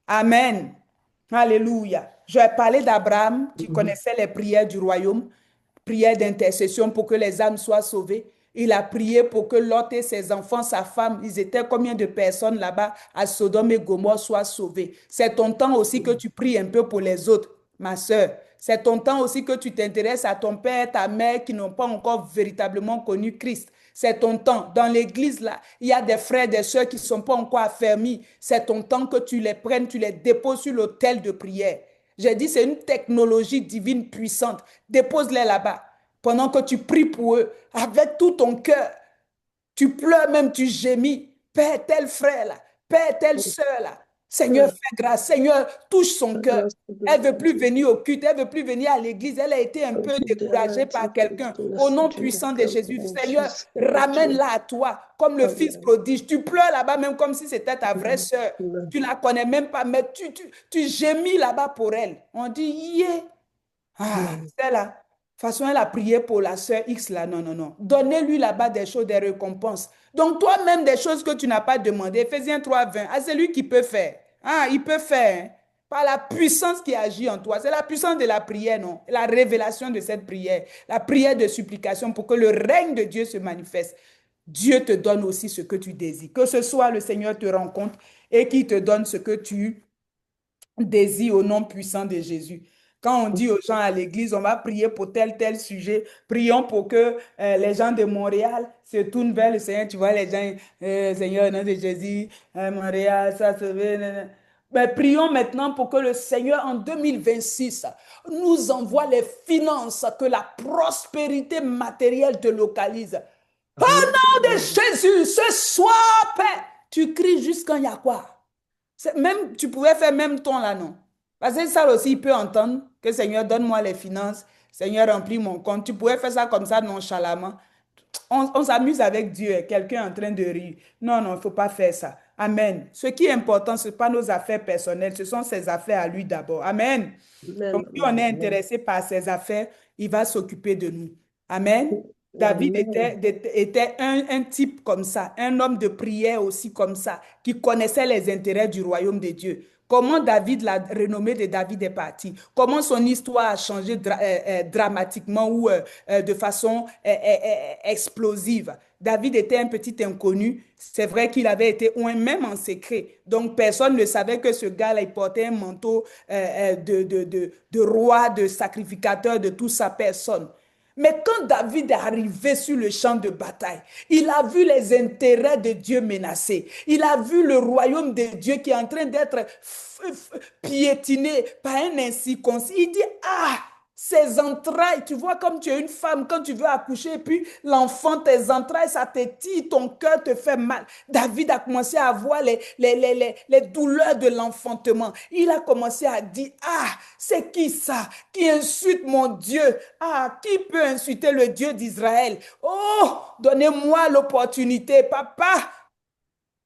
Amen. Alléluia. Je vais parler d'Abraham qui connaissait les prières du royaume, prières d'intercession pour que les âmes soient sauvées. Il a prié pour que Lot et ses enfants, sa femme, ils étaient combien de personnes là-bas à Sodome et Gomorrhe soient sauvés. C'est ton temps aussi que tu pries un peu pour les autres, ma sœur. C'est ton temps aussi que tu t'intéresses à ton père, ta mère qui n'ont pas encore véritablement connu Christ. C'est ton temps. Dans l'église, là, il y a des frères, des sœurs qui ne sont pas encore affermis. C'est ton temps que tu les prennes, tu les déposes sur l'autel de prière. J'ai dit, c'est une technologie divine puissante. Dépose-les là-bas. Pendant que tu pries pour eux, avec tout ton cœur, tu pleures même, tu gémis. Père, tel frère là, Père, telle sœur là. Seigneur, fais grâce. Seigneur, touche son cœur. Elle ne veut plus venir au culte, elle ne veut plus venir à l'église. Elle a été un peu découragée par quelqu'un. Au nom puissant de Jésus, Seigneur, ramène-la à toi, comme le fils prodige. Tu pleures là-bas, même comme si c'était ta vraie sœur. Tu ne la connais même pas, mais tu gémis là-bas pour elle. On dit, yeah. Ah, c'est là. De toute façon, elle a prié pour la sœur X là. Non, non, non. Donnez-lui là-bas des choses, des récompenses. Donc, toi-même, des choses que tu n'as pas demandé. Éphésiens 3:20. Ah, c'est lui qui peut faire. Ah, il peut faire. Hein. Par la puissance qui agit en toi. C'est la puissance de la prière, non? La révélation de cette prière. La prière de supplication pour que le règne de Dieu se manifeste. Dieu te donne aussi ce que tu désires. Que ce soit le Seigneur te rencontre et qu'il te donne ce que tu désires au nom puissant de Jésus. Quand on dit aux gens à l'église, on va prier pour tel sujet, prions pour que les gens de Montréal se tournent vers le Seigneur. Tu vois, les gens, Seigneur, au nom de Jésus, Montréal, ça se veut. Mais prions maintenant pour que le Seigneur, en 2026, nous envoie les finances, que la prospérité matérielle te localise. Au nom de Jésus, ce soir, Père, tu cries jusqu'à il y a quoi? Même, tu pouvais faire même ton là, non? Parce que ça aussi, il peut entendre que Seigneur, donne-moi les finances, Seigneur, remplis mon compte. Tu pouvais faire ça comme ça nonchalamment. On s'amuse avec Dieu, quelqu'un en train de rire. Non, non, il ne faut pas faire ça. Amen. Ce qui est important, ce n'est pas nos affaires personnelles, ce sont ses affaires à lui d'abord. Amen. Donc, si on est intéressé par ses affaires, il va s'occuper de nous. Amen. David était un type comme ça, un homme de prière aussi comme ça, qui connaissait les intérêts du royaume de Dieu. Comment David, la renommée de David est partie, comment son histoire a changé dramatiquement ou de façon explosive. David était un petit inconnu. C'est vrai qu'il avait été oint même en secret. Donc, personne ne savait que ce gars-là, il portait un manteau de roi, de sacrificateur, de toute sa personne. Mais quand David est arrivé sur le champ de bataille, il a vu les intérêts de Dieu menacés. Il a vu le royaume de Dieu qui est en train d'être piétiné par un incirconcis. Il dit, ah, ses entrailles, tu vois comme tu es une femme, quand tu veux accoucher, et puis l'enfant, tes entrailles, ça te tire, ton cœur te fait mal. David a commencé à voir les douleurs de l'enfantement. Il a commencé à dire, ah, c'est qui ça qui insulte mon Dieu? Ah, qui peut insulter le Dieu d'Israël? Oh, donnez-moi l'opportunité, papa.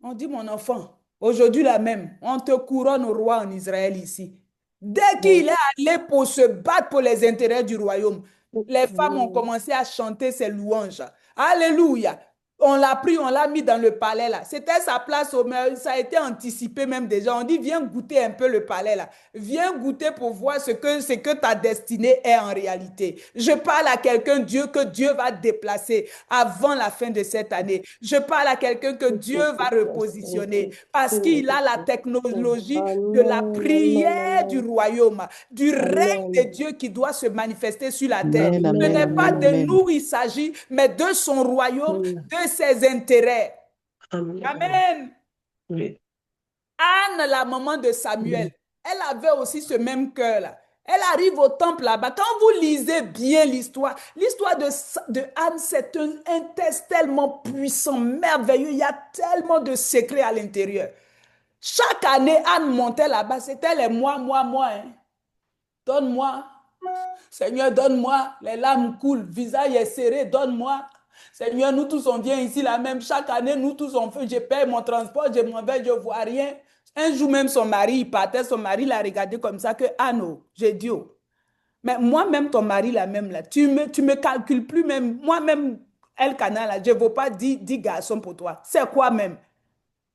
On dit, mon enfant, aujourd'hui là même, on te couronne au roi en Israël ici. Dès qu'il est allé pour se battre pour les intérêts du royaume, les femmes ont commencé à chanter ses louanges. Alléluia. On l'a pris, on l'a mis dans le palais là. C'était sa place au maire. Ça a été anticipé même déjà. On dit, viens goûter un peu le palais là. Viens goûter pour voir ce que ta destinée est en réalité. Je parle à quelqu'un, Dieu, que Dieu va déplacer avant la fin de cette année. Je parle à quelqu'un que Dieu va repositionner parce qu'il a la technologie de la prière du royaume, du règne de Dieu qui doit se manifester sur la terre. Ce n'est pas de nous il s'agit, mais de son royaume, de ses intérêts. Amen. Oui. Anne, la maman de Samuel, elle avait aussi ce même cœur-là. Elle arrive au temple là-bas. Quand vous lisez bien l'histoire de Anne, c'est un texte tellement puissant, merveilleux. Il y a tellement de secrets à l'intérieur. Chaque année, Anne montait là-bas. C'était les moi. Hein. Donne-moi. Seigneur, donne-moi. Les larmes coulent. Le visage est serré. Donne-moi. Seigneur, nous tous, on vient ici la même. Chaque année, nous tous, on fait. Je paye mon transport, je m'en vais, je ne vois rien. Un jour même, son mari, il partait, son mari l'a regardé comme ça que, ah non, j'ai dit, oh. Mais moi-même, ton mari, là même, là, tu me calcules plus même. Moi-même, Elkanah, là, je ne vaux pas 10 garçons pour toi. C'est quoi même?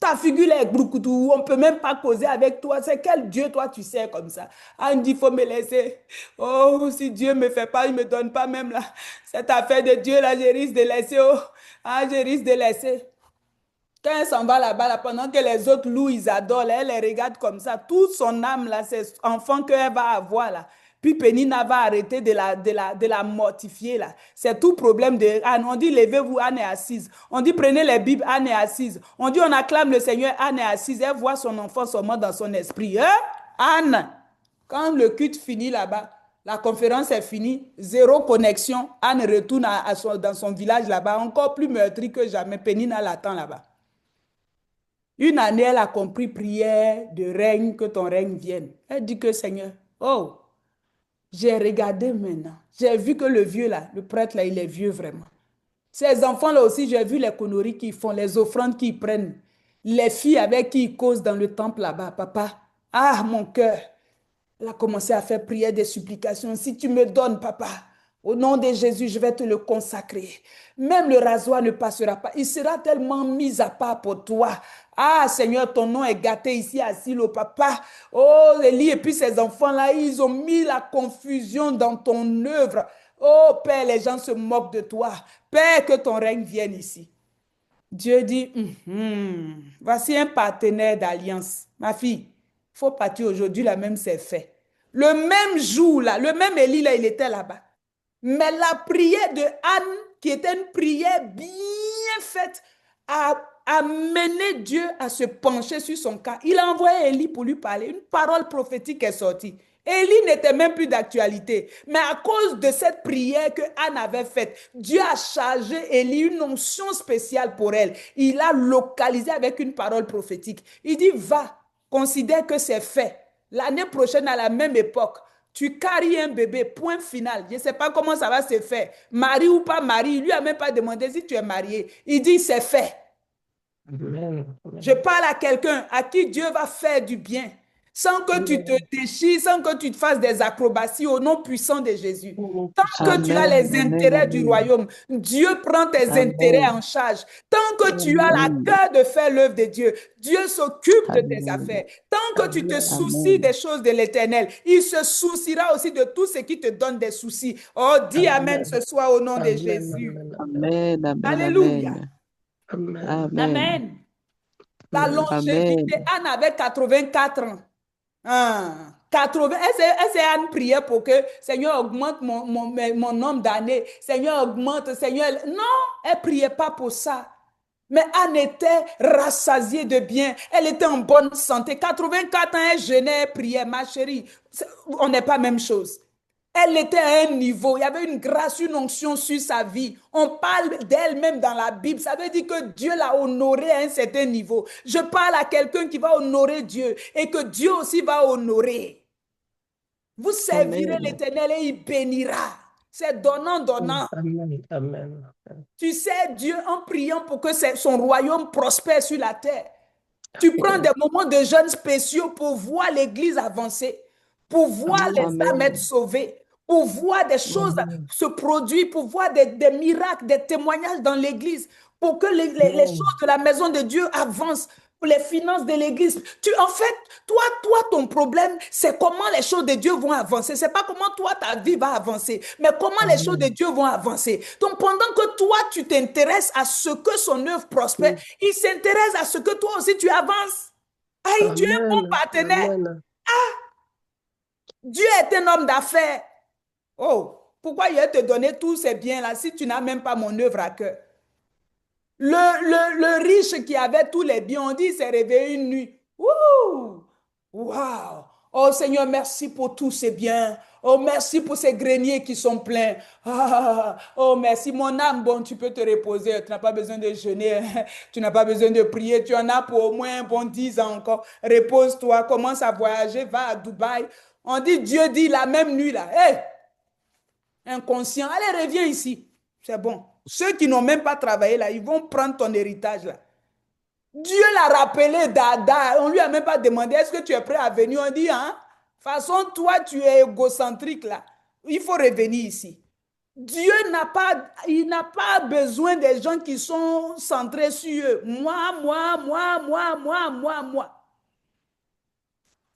Ta figure là est broucoutou, on ne peut même pas causer avec toi. C'est quel Dieu, toi, tu sais comme ça? Ah, il dit, il faut me laisser. Oh, si Dieu ne me fait pas, il ne me donne pas même là. Cette affaire de Dieu là, je risque de laisser. Oh. Ah, je risque de laisser. Quand elle s'en va là-bas, là, pendant que les autres louent, ils adorent, là, elle les regarde comme ça. Toute son âme, là, c'est enfant qu'elle va avoir, là. Puis Pénina va arrêter de la mortifier, là. C'est tout problème de Anne. On dit, levez-vous, Anne est assise. On dit, prenez les Bibles, Anne est assise. On dit, on acclame le Seigneur, Anne est assise. Elle voit son enfant seulement dans son esprit. Hein? Anne, quand le culte finit là-bas, la conférence est finie, zéro connexion. Anne retourne dans son village là-bas, encore plus meurtri que jamais. Pénina l'attend là-bas. Une année, elle a compris prière de règne, que ton règne vienne. Elle dit que Seigneur, oh, j'ai regardé maintenant. J'ai vu que le vieux là, le prêtre là, il est vieux vraiment. Ces enfants là aussi, j'ai vu les conneries qu'ils font, les offrandes qu'ils prennent, les filles avec qui ils causent dans le temple là-bas, papa. Ah, mon cœur. Elle a commencé à faire prière des supplications. Si tu me donnes, papa, au nom de Jésus, je vais te le consacrer. Même le rasoir ne passera pas. Il sera tellement mis à part pour toi. Ah, Seigneur, ton nom est gâté ici, assis, le papa. Oh, Élie et puis ses enfants-là, ils ont mis la confusion dans ton œuvre. Oh, Père, les gens se moquent de toi. Père, que ton règne vienne ici. Dieu dit, voici un partenaire d'alliance. Ma fille, il faut partir aujourd'hui, là même c'est fait. Le même jour, là, le même Élie, là, il était là-bas. Mais la prière de Anne, qui était une prière bien faite, a amené Dieu à se pencher sur son cas. Il a envoyé Élie pour lui parler. Une parole prophétique est sortie. Élie n'était même plus d'actualité. Mais à cause de cette prière que Anne avait faite, Dieu a chargé Élie une onction spéciale pour elle. Il a localisé avec une parole prophétique. Il dit, va, considère que c'est fait. L'année prochaine, à la même époque, tu caries un bébé, point final. Je ne sais pas comment ça va se faire. Mari ou pas mari, il lui a même pas demandé si tu es marié. Il dit, c'est fait. Amen. Je parle à quelqu'un à qui Dieu va faire du bien, sans que tu te déchires, sans que tu te fasses des acrobaties au nom puissant de Jésus. Tant que tu as Amen, les amen, intérêts du amen. royaume, Dieu prend tes intérêts Amen. en charge. Tant que tu as la Amen. cœur de faire l'œuvre de Dieu, Dieu s'occupe de tes Amen. affaires. Tant que tu te soucies Amen. des choses de l'éternel, il se souciera aussi de tout ce qui te donne des soucis. Oh, dis Amen ce soir au nom de Amen. Jésus. Amen. Amen. Alléluia. Amen. Amen. Amen. La Amen. longévité, Amen. Anne avait 84 ans. Ah, 80, elle s'est Anne priait pour que Seigneur augmente mon nombre d'années. Seigneur augmente, Seigneur. Non, elle ne priait pas pour ça. Mais Anne était rassasiée de bien. Elle était en bonne santé. 84 ans, elle jeûnait, elle priait. Ma chérie, on n'est pas la même chose. Elle était à un niveau, il y avait une grâce, une onction sur sa vie. On parle d'elle-même dans la Bible. Ça veut dire que Dieu l'a honorée à un certain niveau. Je parle à quelqu'un qui va honorer Dieu et que Dieu aussi va honorer. Vous servirez Amen. l'Éternel et il bénira. C'est donnant, donnant. Amen. Amen. Tu sais, Dieu, en priant pour que son royaume prospère sur la terre, tu prends des moments de jeûne spéciaux pour voir l'Église avancer, pour voir les âmes être Amen. sauvées, pour voir des choses se produire, pour voir des miracles, des témoignages dans l'Église, pour que les choses de la maison de Dieu avancent, pour les finances de l'Église. En fait, toi, ton problème, c'est comment les choses de Dieu vont avancer. C'est pas comment toi, ta vie va avancer, mais comment les choses de Dieu vont avancer. Donc, pendant que toi, tu t'intéresses à ce que son œuvre prospère, il s'intéresse à ce que toi aussi, tu avances. Aïe, tu es un bon partenaire. Amen. Dieu est un homme d'affaires. Oh, pourquoi il va te donner tous ces biens-là si tu n'as même pas mon œuvre à cœur? Le riche qui avait tous les biens, on dit, il s'est réveillé une nuit. Wouh! Waouh! Oh Seigneur, merci pour tous ces biens. Oh, merci pour ces greniers qui sont pleins. Ah, oh, merci, mon âme. Bon, tu peux te reposer. Tu n'as pas besoin de jeûner. Tu n'as pas besoin de prier. Tu en as pour au moins bon 10 ans encore. Repose-toi. Commence à voyager. Va à Dubaï. On dit, Dieu dit la même nuit là. Hé! Inconscient. Allez, reviens ici. C'est bon. Ceux qui n'ont même pas travaillé là, ils vont prendre ton héritage là. Dieu l'a rappelé Dada. On lui a même pas demandé, est-ce que tu es prêt à venir? On dit, hein? De toute façon, toi, tu es égocentrique là. Il faut revenir ici. Dieu il n'a pas besoin des gens qui sont centrés sur eux. Moi.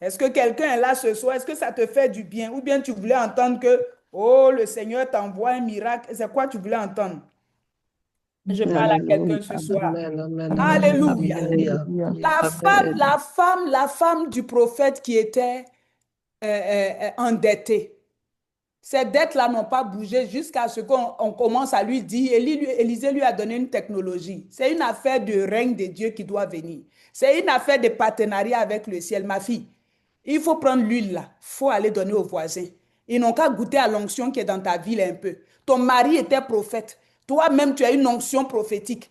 Est-ce que quelqu'un est là ce soir? Est-ce que ça te fait du bien? Ou bien tu voulais entendre que, oh, le Seigneur t'envoie un miracle. C'est quoi tu voulais entendre? Je parle à quelqu'un ce soir. Amen, amen, amen. Alléluia. Alléluia. Amen. La femme du prophète qui était endettée. Ces dettes-là n'ont pas bougé jusqu'à ce qu'on commence à lui dire, Élisée lui a donné une technologie. C'est une affaire de règne de Dieu qui doit venir. C'est une affaire de partenariat avec le ciel. Ma fille, il faut prendre l'huile là, il faut aller donner aux voisins. Ils n'ont qu'à goûter à l'onction qui est dans ta ville un peu. Ton mari était prophète. Toi-même, tu as une onction prophétique.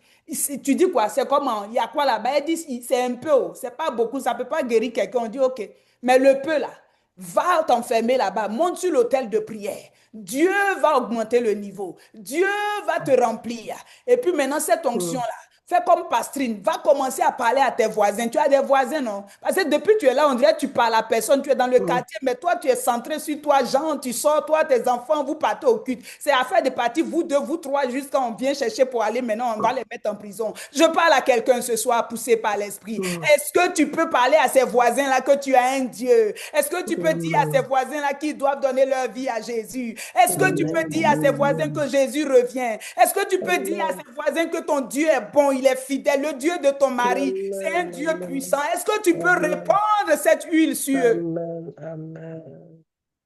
Tu dis quoi? C'est comment? Il y a quoi là-bas? Elle dit, c'est un peu, c'est pas beaucoup, ça ne peut pas guérir quelqu'un. On dit, ok. Mais le peu là, va t'enfermer là-bas, monte sur l'autel de prière. Dieu va augmenter le niveau. Dieu va te remplir. Et puis maintenant, cette onction-là, fais comme Pastrine, va commencer à parler à tes voisins. Tu as des voisins, non? Parce que depuis que tu es là, on dirait que tu parles à personne, tu es dans le quartier, mais toi, tu es centré sur toi, Jean, tu sors, toi, tes enfants, vous partez au culte. C'est affaire de partir, vous deux, vous trois, jusqu'à on vient chercher pour aller, maintenant, on va les mettre en prison. Je parle à quelqu'un ce soir, poussé par l'esprit. Est-ce que tu peux parler à ces voisins-là que tu as un Dieu? Est-ce que tu peux dire à ces voisins-là qu'ils doivent donner leur vie à Jésus? Est-ce que tu peux dire à ces voisins que Jésus revient? Est-ce que tu peux dire à ces voisins que ton Dieu est bon, il est fidèle, le Dieu de ton mari, c'est un Dieu puissant? Est-ce que tu peux répandre cette huile sur eux? Amen, amen.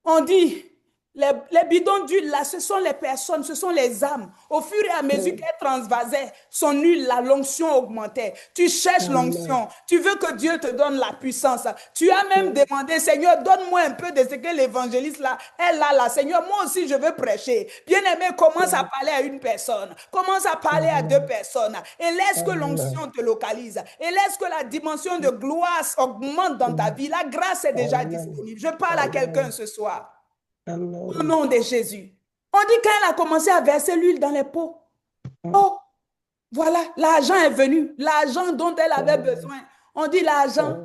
On dit, les bidons d'huile, là, ce sont les personnes, ce sont les âmes. Au fur et à mesure qu'elles transvasaient son huile, là, l'onction augmentait. Tu cherches l'onction. Tu veux que Dieu te donne la puissance. Tu as même demandé, Seigneur, donne-moi un peu de ce que l'évangéliste, là, elle a là. Seigneur, moi aussi, je veux prêcher. Bien-aimé, commence à parler à une personne. Commence à parler à deux personnes. Et laisse que l'onction te localise. Et laisse que la dimension de gloire augmente dans ta vie. La grâce est déjà disponible. Je parle à quelqu'un ce soir. Au nom de Jésus. On dit quand elle a commencé à verser l'huile dans les pots. Oh, voilà, l'argent est venu. L'argent dont elle avait besoin. On dit l'argent.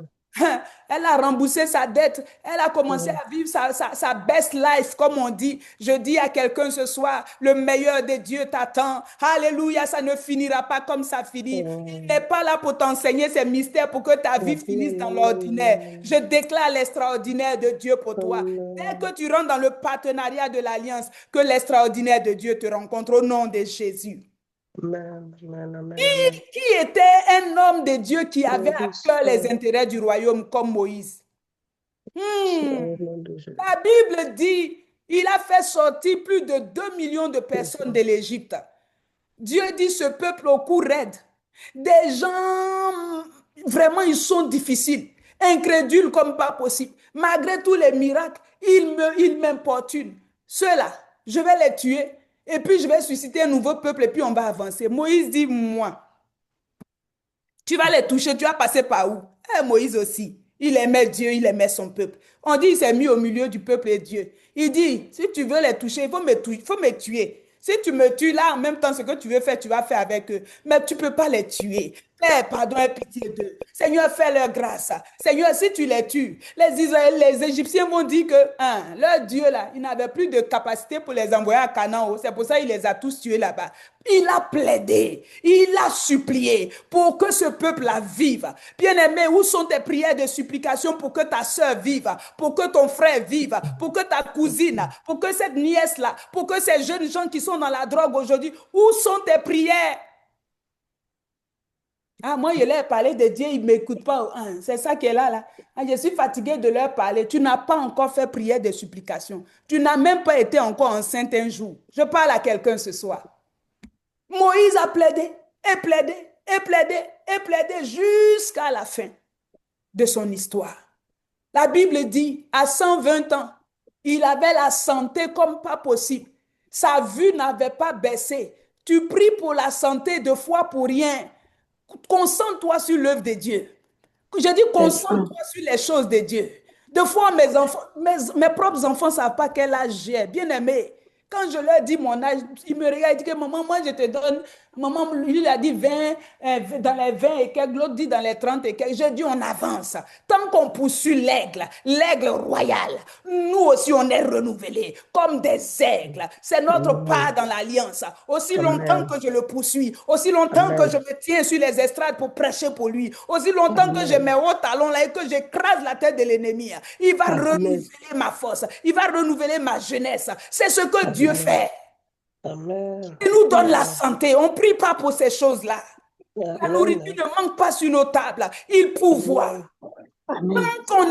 Elle a remboursé sa dette. Elle a commencé à vivre sa best life, comme on dit. Je dis à quelqu'un ce soir, le meilleur de Dieu t'attend. Alléluia, ça ne finira pas comme ça finit. Il n'est pas là pour t'enseigner ces mystères pour que ta vie finisse dans l'ordinaire. Je déclare l'extraordinaire de Dieu pour toi. Dès que tu rentres dans le partenariat de l'Alliance, que l'extraordinaire de Dieu te rencontre au nom de Jésus. Amen, amen, amen. Qui était un homme de Dieu qui avait à cœur les intérêts du royaume comme Moïse? La Bible dit, il a fait sortir plus de 2 millions de personnes de l'Égypte. Dieu dit, ce peuple au cou raide, des gens, vraiment, ils sont difficiles, incrédules comme pas possible. Malgré tous les miracles, ils m'importunent. Ceux-là, je vais les tuer. Et puis, je vais susciter un nouveau peuple et puis on va avancer. Moïse dit, moi, tu vas les toucher, tu vas passer par où? Moïse aussi, il aimait Dieu, il aimait son peuple. On dit, il s'est mis au milieu du peuple et Dieu. Il dit, si tu veux les toucher, il faut me tuer. Si tu me tues là, en même temps, ce que tu veux faire, tu vas faire avec eux. Mais tu ne peux pas les tuer. Père, pardon et pitié d'eux. Seigneur, fais leur grâce. Seigneur, si tu les tues, les Égyptiens vont dire que leur Dieu, là, il n'avait plus de capacité pour les envoyer à Canaan. C'est pour ça qu'il les a tous tués là-bas. Il a plaidé, il a supplié pour que ce peuple-là vive. Bien-aimé, où sont tes prières de supplication pour que ta soeur vive, pour que ton frère vive, pour que ta cousine, pour que cette nièce-là, pour que ces jeunes gens qui sont dans la drogue aujourd'hui, où sont tes prières? Ah, moi, je leur ai parlé de Dieu, ils ne m'écoutent pas. C'est ça qui est là. Ah, je suis fatiguée de leur parler. Tu n'as pas encore fait prière de supplication. Tu n'as même pas été encore enceinte un jour. Je parle à quelqu'un ce soir. Moïse a plaidé, et plaidé, et plaidé, et plaidé jusqu'à la fin de son histoire. La Bible dit, à 120 ans, il avait la santé comme pas possible. Sa vue n'avait pas baissé. Tu pries pour la santé 2 fois pour rien. Concentre-toi sur l'œuvre de Dieu. Je dis concentre-toi sur les choses de Dieu. 2 fois, mes propres enfants ne savent pas quel âge j'ai. Bien aimé, Quand je leur dis mon âge, ils me regardent et disent que maman, moi je te donne. Maman, lui, il a dit 20, dans les 20 et quelques, l'autre dit dans les 30 et quelques. Je dis on avance. Tant qu'on poursuit l'aigle royal, nous aussi on est renouvelés comme des aigles. C'est notre part dans l'alliance. Aussi longtemps que je le poursuis, aussi longtemps que je me tiens sur les estrades pour prêcher pour lui, aussi longtemps que je mets au talon là et que j'écrase la tête de l'ennemi, il va renouveler ma force, il va renouveler ma jeunesse. C'est ce que Dieu fait. Amen. Il nous donne la santé. On ne prie pas pour ces choses-là. La nourriture ne manque pas sur nos tables. Il pourvoit. Quand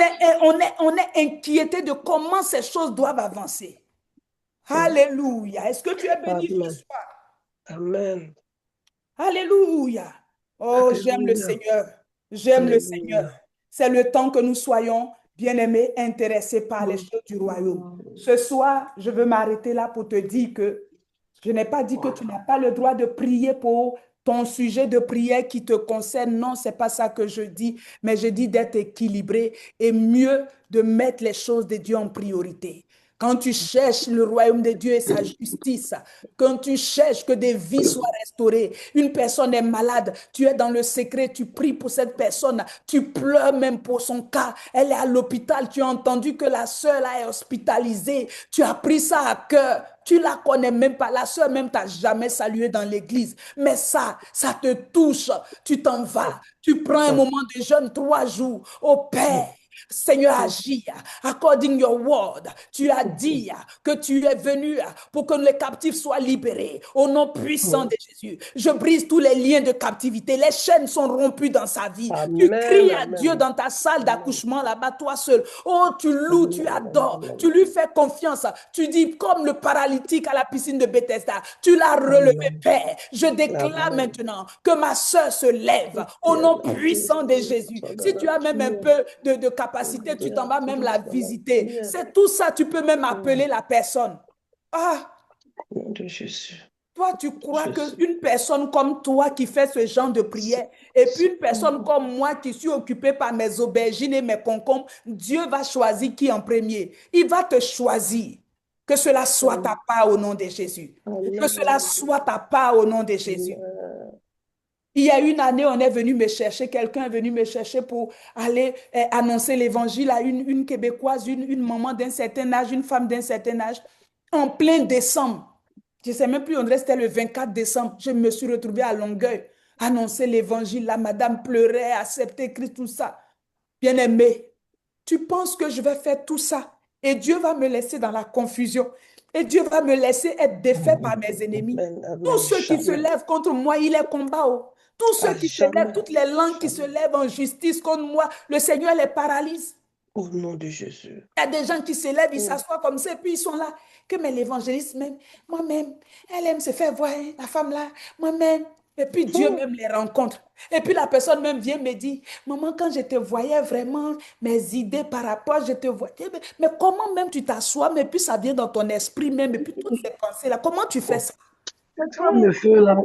on est inquiété de comment ces choses doivent avancer. Alléluia. Est-ce que tu es béni ce soir? Amen. Alléluia. Oh, j'aime le Seigneur. J'aime le Seigneur. C'est le temps que nous soyons, bien-aimés, intéressés par les choses du royaume. Ce soir, je veux m'arrêter là pour te dire que je n'ai pas dit que tu n'as pas le droit de prier pour ton sujet de prière qui te concerne. Non, ce n'est pas ça que je dis, mais je dis d'être équilibré et mieux de mettre les choses de Dieu en priorité. Quand tu cherches le royaume de Dieu et sa justice, quand tu cherches que des vies soient restaurées, une personne est malade, tu es dans le secret, tu pries pour cette personne, tu pleures même pour son cas, elle est à l'hôpital, tu as entendu que la sœur là est hospitalisée, tu as pris ça à cœur, tu la connais même pas, la sœur même t'a jamais salué dans l'église, mais ça te touche, tu t'en vas, tu prends un moment de jeûne 3 jours, au Père. Seigneur, agis according your word. Tu as dit que tu es venu pour que les captifs soient libérés au nom puissant de Jésus. Je brise tous les liens de captivité. Les chaînes sont rompues dans sa vie. Tu cries à Dieu dans ta salle d'accouchement là-bas, toi seul. Oh, tu loues, tu adores, tu lui fais confiance. Tu dis comme le paralytique à la piscine de Bethesda, tu l'as relevé, Père. Je déclare maintenant que ma soeur se lève au nom puissant de Jésus. Si tu as même un peu de capacité, tu t'en vas même la visiter. C'est tout ça, tu peux même appeler la personne. Ah, De Jésus. toi, tu crois qu'une personne comme toi qui fait ce genre de prière et puis une personne comme moi qui suis occupée par mes aubergines et mes concombres, Dieu va choisir qui en premier? Il va te choisir. Que cela soit ta part au nom de Jésus. Que cela soit ta part au nom de Jésus. Il y a une année, on est venu me chercher, quelqu'un est venu me chercher pour aller annoncer l'évangile à une Québécoise, une maman d'un certain âge, une femme d'un certain âge, en plein décembre. Je ne sais même plus, on dirait que c'était le 24 décembre. Je me suis retrouvée à Longueuil, annoncer l'évangile. La madame pleurait, acceptait Christ, tout ça. Bien-aimé, tu penses que je vais faire tout ça et Dieu va me laisser dans la confusion et Dieu va me laisser être défait par mes ennemis. Tous ceux qui se lèvent contre moi, il est combat. Tous ceux qui se lèvent, toutes les langues qui se lèvent en justice contre moi, le Seigneur les paralyse. Au nom de Jésus. Il y a des gens qui se lèvent, ils s'assoient comme ça, et puis ils sont là. Que mais l'évangéliste même, moi-même, elle aime se faire voir, hein, la femme là, moi-même. Et puis Dieu même les rencontre. Et puis la personne même vient me dire, maman, quand je te voyais vraiment, mes idées par rapport, je te voyais, mais comment même tu t'assois, mais puis ça vient dans ton esprit même, et puis toutes ces pensées là, comment tu fais ça? Cette femme de feu là.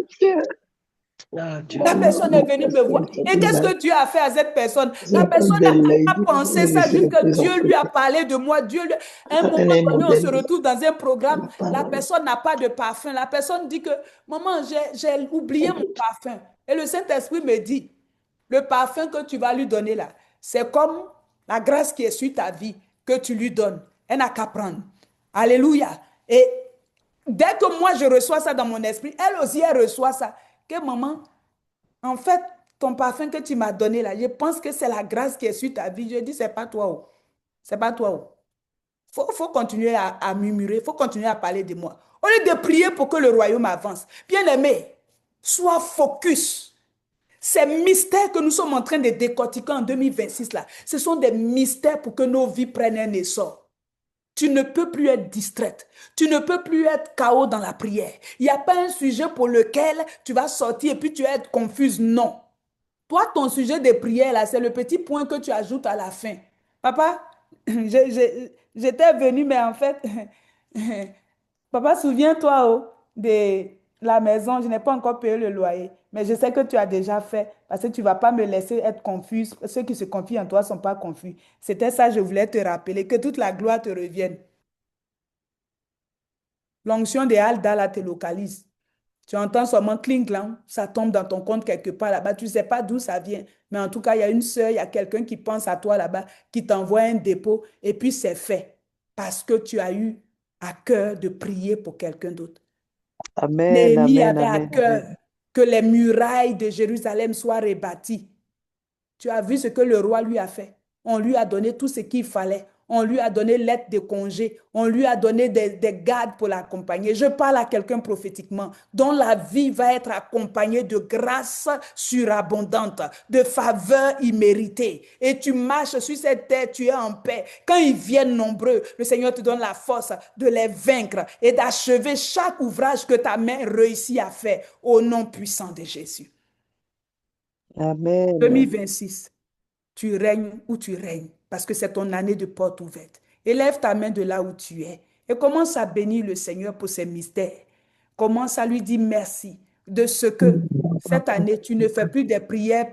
Ah, Dieu. La personne est venue me voir. Et qu'est-ce que Dieu a fait à cette personne? La personne n'a pas pensé ça, juste que Dieu lui a parlé de moi. Dieu lui... À un moment donné, on se retrouve dans un programme, la personne n'a pas de parfum. La personne dit que, maman, j'ai oublié mon parfum. Et le Saint-Esprit me dit, le parfum que tu vas lui donner là, c'est comme la grâce qui est sur ta vie que tu lui donnes. Elle n'a qu'à prendre. Alléluia. Et dès que moi je reçois ça dans mon esprit, elle aussi, elle reçoit ça. Que maman, en fait, ton parfum que tu m'as donné là, je pense que c'est la grâce qui est sur ta vie. Je dis, c'est pas toi. Oh. C'est pas toi. Oh. Faut continuer à murmurer, il faut continuer à parler de moi. Au lieu de prier pour que le royaume avance. Bien-aimé, sois focus. Ces mystères que nous sommes en train de décortiquer en 2026 là, ce sont des mystères pour que nos vies prennent un essor. Tu ne peux plus être distraite. Tu ne peux plus être KO dans la prière. Il n'y a pas un sujet pour lequel tu vas sortir et puis tu vas être confuse. Non. Toi, ton sujet de prière, là, c'est le petit point que tu ajoutes à la fin. Papa, j'étais venu, mais en fait, papa, souviens-toi de la maison. Je n'ai pas encore payé le loyer. Mais je sais que tu as déjà fait parce que tu ne vas pas me laisser être confuse. Ceux qui se confient en toi ne sont pas confus. C'était ça, je voulais te rappeler, que toute la gloire te revienne. L'onction des Halda, là, te localise. Tu entends seulement cling-clang, ça tombe dans ton compte quelque part là-bas. Tu ne sais pas d'où ça vient. Mais en tout cas, il y a une sœur, il y a quelqu'un qui pense à toi là-bas, qui t'envoie un dépôt, et puis c'est fait. Parce que tu as eu à cœur de prier pour quelqu'un d'autre. Amen, Néhémie amen, avait à amen, cœur amen. que les murailles de Jérusalem soient rebâties. Tu as vu ce que le roi lui a fait. On lui a donné tout ce qu'il fallait. On lui a donné l'aide de congé. On lui a donné des gardes pour l'accompagner. Je parle à quelqu'un prophétiquement dont la vie va être accompagnée de grâce surabondante, de faveur imméritée. Et tu marches sur cette terre, tu es en paix. Quand ils viennent nombreux, le Seigneur te donne la force de les vaincre et d'achever chaque ouvrage que ta main réussit à faire au nom puissant de Jésus. Amen. 2026. Tu règnes où tu règnes, parce que c'est ton année de porte ouverte. Élève ta main de là où tu es et commence à bénir le Seigneur pour ses mystères. Commence à lui dire merci de ce que cette année, tu ne fais plus des prières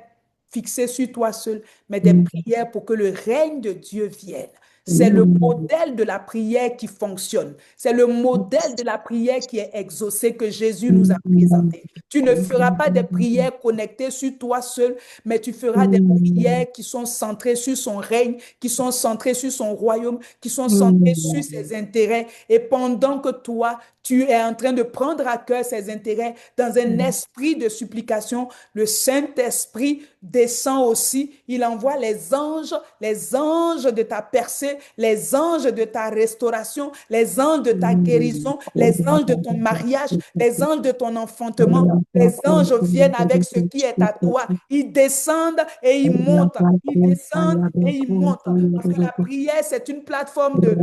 fixées sur toi seul, mais des prières pour que le règne de Dieu vienne. C'est le modèle de la prière qui fonctionne. C'est le modèle de la prière qui est exaucée que Jésus nous a présenté. Tu ne feras pas des prières connectées sur toi seul, mais tu feras des prières qui sont centrées sur son règne, qui sont centrées sur son royaume, qui sont centrées sur ses intérêts. Et pendant que toi, tu es en train de prendre à cœur ses intérêts dans un esprit de supplication, le Saint-Esprit descend aussi. Il envoie les anges de ta percée, les anges de ta restauration, les anges de ta guérison, les anges de ton mariage, les anges de ton enfantement. Les anges viennent avec ce qui est à toi. Ils descendent et ils montent. Ils descendent et ils montent. Parce que la prière, c'est une plateforme de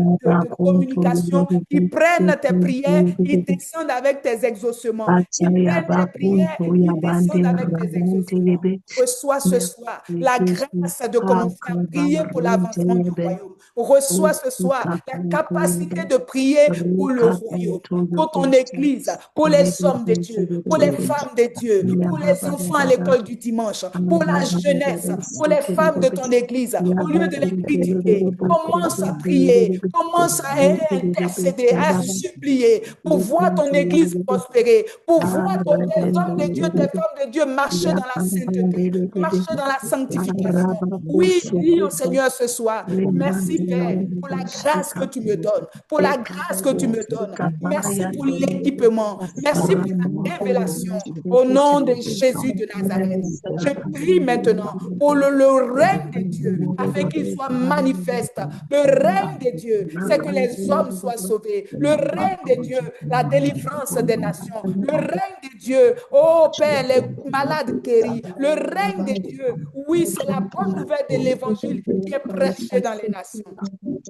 communication. Ils prennent tes prières, ils descendent avec tes exaucements. Ils prennent tes prières, ils descendent avec tes exaucements. Reçois ce soir la grâce de commencer à prier pour l'avancement du royaume. Reçois ce soir la capacité de prier pour le royaume, pour ton église, pour les hommes de Dieu, pour les femmes de Dieu, pour les enfants à l'école du dimanche, pour la jeunesse, pour les femmes de ton église. Au lieu de les critiquer, commence à prier, commence à intercéder, à supplier pour voir ton église prospérer, pour voir tes hommes de Dieu, tes femmes de Dieu marcher dans la sainteté, marcher dans la sanctification. Oui, dis au Seigneur ce soir, merci Père pour la grâce que tu me donnes, pour la grâce que tu me donnes. Merci pour l'équipement, merci pour la révélation au nom de Jésus de Nazareth. Je prie maintenant pour le règne de Dieu, afin qu'il soit manifeste. Le règne de Dieu, c'est que les hommes soient sauvés. Le règne de Dieu, la délivrance des nations. Le règne de Dieu, oh Père, les malades guéris. Le règne de Dieu, oui, c'est la bonne nouvelle de l'évangile qui est prêchée dans les nations.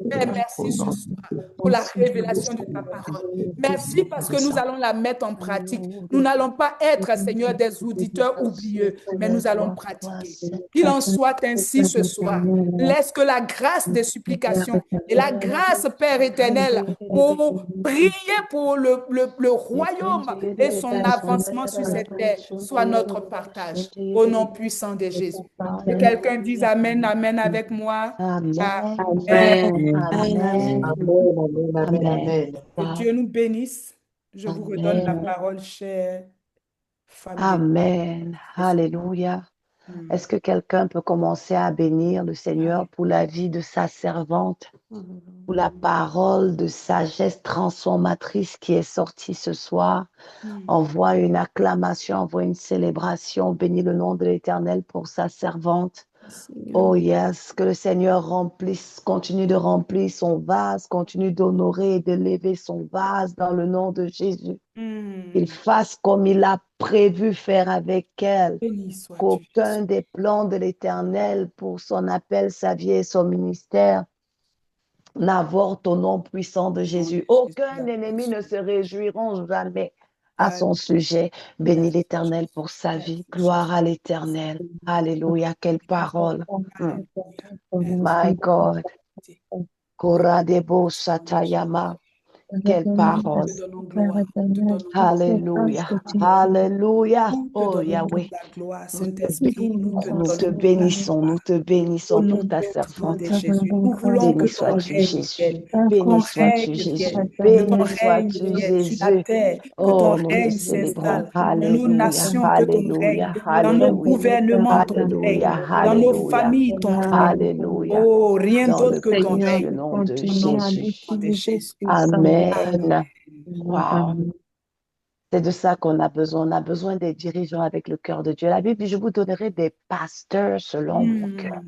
Père, merci ce soir pour la révélation de ta parole. Merci parce que nous allons la mettre en pratique. Nous n'allons pas être, Seigneur, des auditeurs oublieux, mais nous allons pratiquer. Qu'il en soit ainsi ce soir. Laisse que la grâce des supplications et la grâce, Père éternel, pour prier pour le royaume et son avancement sur cette terre soit notre partage. Au nom puissant de Jésus. Que quelqu'un dise Amen, Amen avec moi. Amen. Amen. Amen. Amen. Que Dieu nous bénisse. Je vous redonne la parole, chère femme. Amen. Alléluia. Est-ce que quelqu'un peut commencer à bénir le Seigneur pour la vie de sa servante, pour la parole de sagesse transformatrice qui est sortie ce soir? Envoie une acclamation, envoie une célébration. Bénis le nom de l'Éternel pour sa servante. Oh yes, que le Seigneur remplisse, continue de remplir son vase, continue d'honorer et d'élever son vase dans le nom de Jésus. Il fasse comme il a prévu faire avec elle, qu'aucun des plans de l'Éternel pour son appel, sa vie et son ministère n'avorte au nom puissant de Jésus. Aucun ennemi ne se réjouira jamais à son sujet. Bénis l'Éternel pour sa vie. Gloire à l'Éternel. Alléluia. Quelle parole. My God. Koradebo Satayama. Quelle Nous parole. te donnons gloire. Nous te donnons Alléluia. gloire. Alléluia. Nous te Oh donnons Yahweh, toute la gloire. nous Saint-Esprit, nous te nous te donnons toute la bénissons, gloire. nous te Au bénissons pour nom ta puissant de servante. Jésus, nous voulons que Béni ton sois-tu règne Jésus. vienne, que ton Béni sois-tu règne Jésus. vienne, que ton Béni règne sois-tu vienne sur la Jésus. terre, que ton Oh, nous te règne célébrons. s'installe. Dans nos Alléluia. nations, que ton règne. Alléluia. Dans nos Alléluia. gouvernements, ton règne. Alléluia. Dans nos Alléluia. familles, ton règne. Alléluia. Oh, rien Dans d'autre le que ton précieux règne. nom de Au nom Jésus. puissant de Jésus. Amen. Amen. Wow. C'est de ça qu'on a besoin. On a besoin des dirigeants avec le cœur de Dieu. La Bible dit, je vous donnerai des pasteurs selon mon cœur.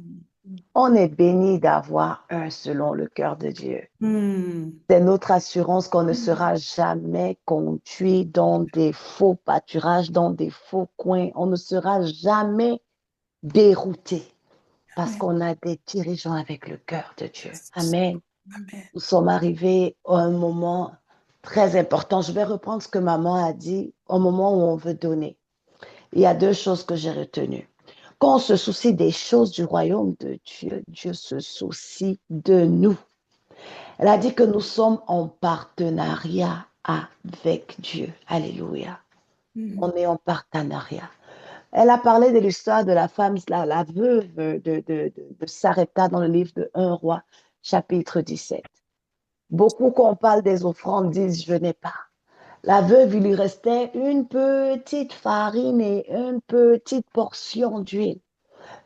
On est béni d'avoir un selon le cœur de Dieu. C'est notre assurance qu'on ne sera jamais conduit dans des faux pâturages, dans des faux coins. On ne sera jamais dérouté parce qu'on a des dirigeants avec le cœur de Dieu. Amen. Amen. Nous sommes arrivés à un moment très important. Je vais reprendre ce que maman a dit au moment où on veut donner. Il y a deux choses que j'ai retenues. Quand on se soucie des choses du royaume de Dieu, Dieu se soucie de nous. Elle a dit que nous sommes en partenariat avec Dieu. Alléluia. On est en partenariat. Elle a parlé de l'histoire de la femme, la veuve de Sarepta dans le livre de 1 Roi, chapitre 17. Beaucoup, quand on parle des offrandes, disent « je n'ai pas ». La veuve, il lui restait une petite farine et une petite portion d'huile.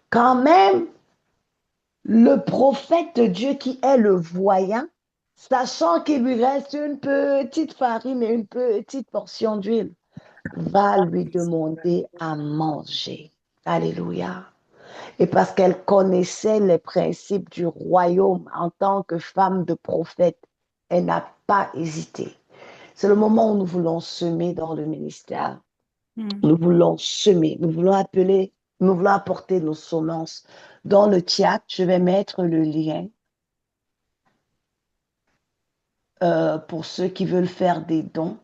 Quand même, le prophète de Dieu qui est le voyant, sachant qu'il lui reste une petite farine et une petite portion d'huile, va lui demander à manger. Alléluia. Et parce qu'elle connaissait les principes du royaume en tant que femme de prophète, elle n'a pas hésité. C'est le moment où nous voulons semer dans le ministère. Nous voulons semer, nous voulons appeler, nous voulons apporter nos semences. Dans le chat, je vais mettre le lien pour ceux qui veulent faire des dons.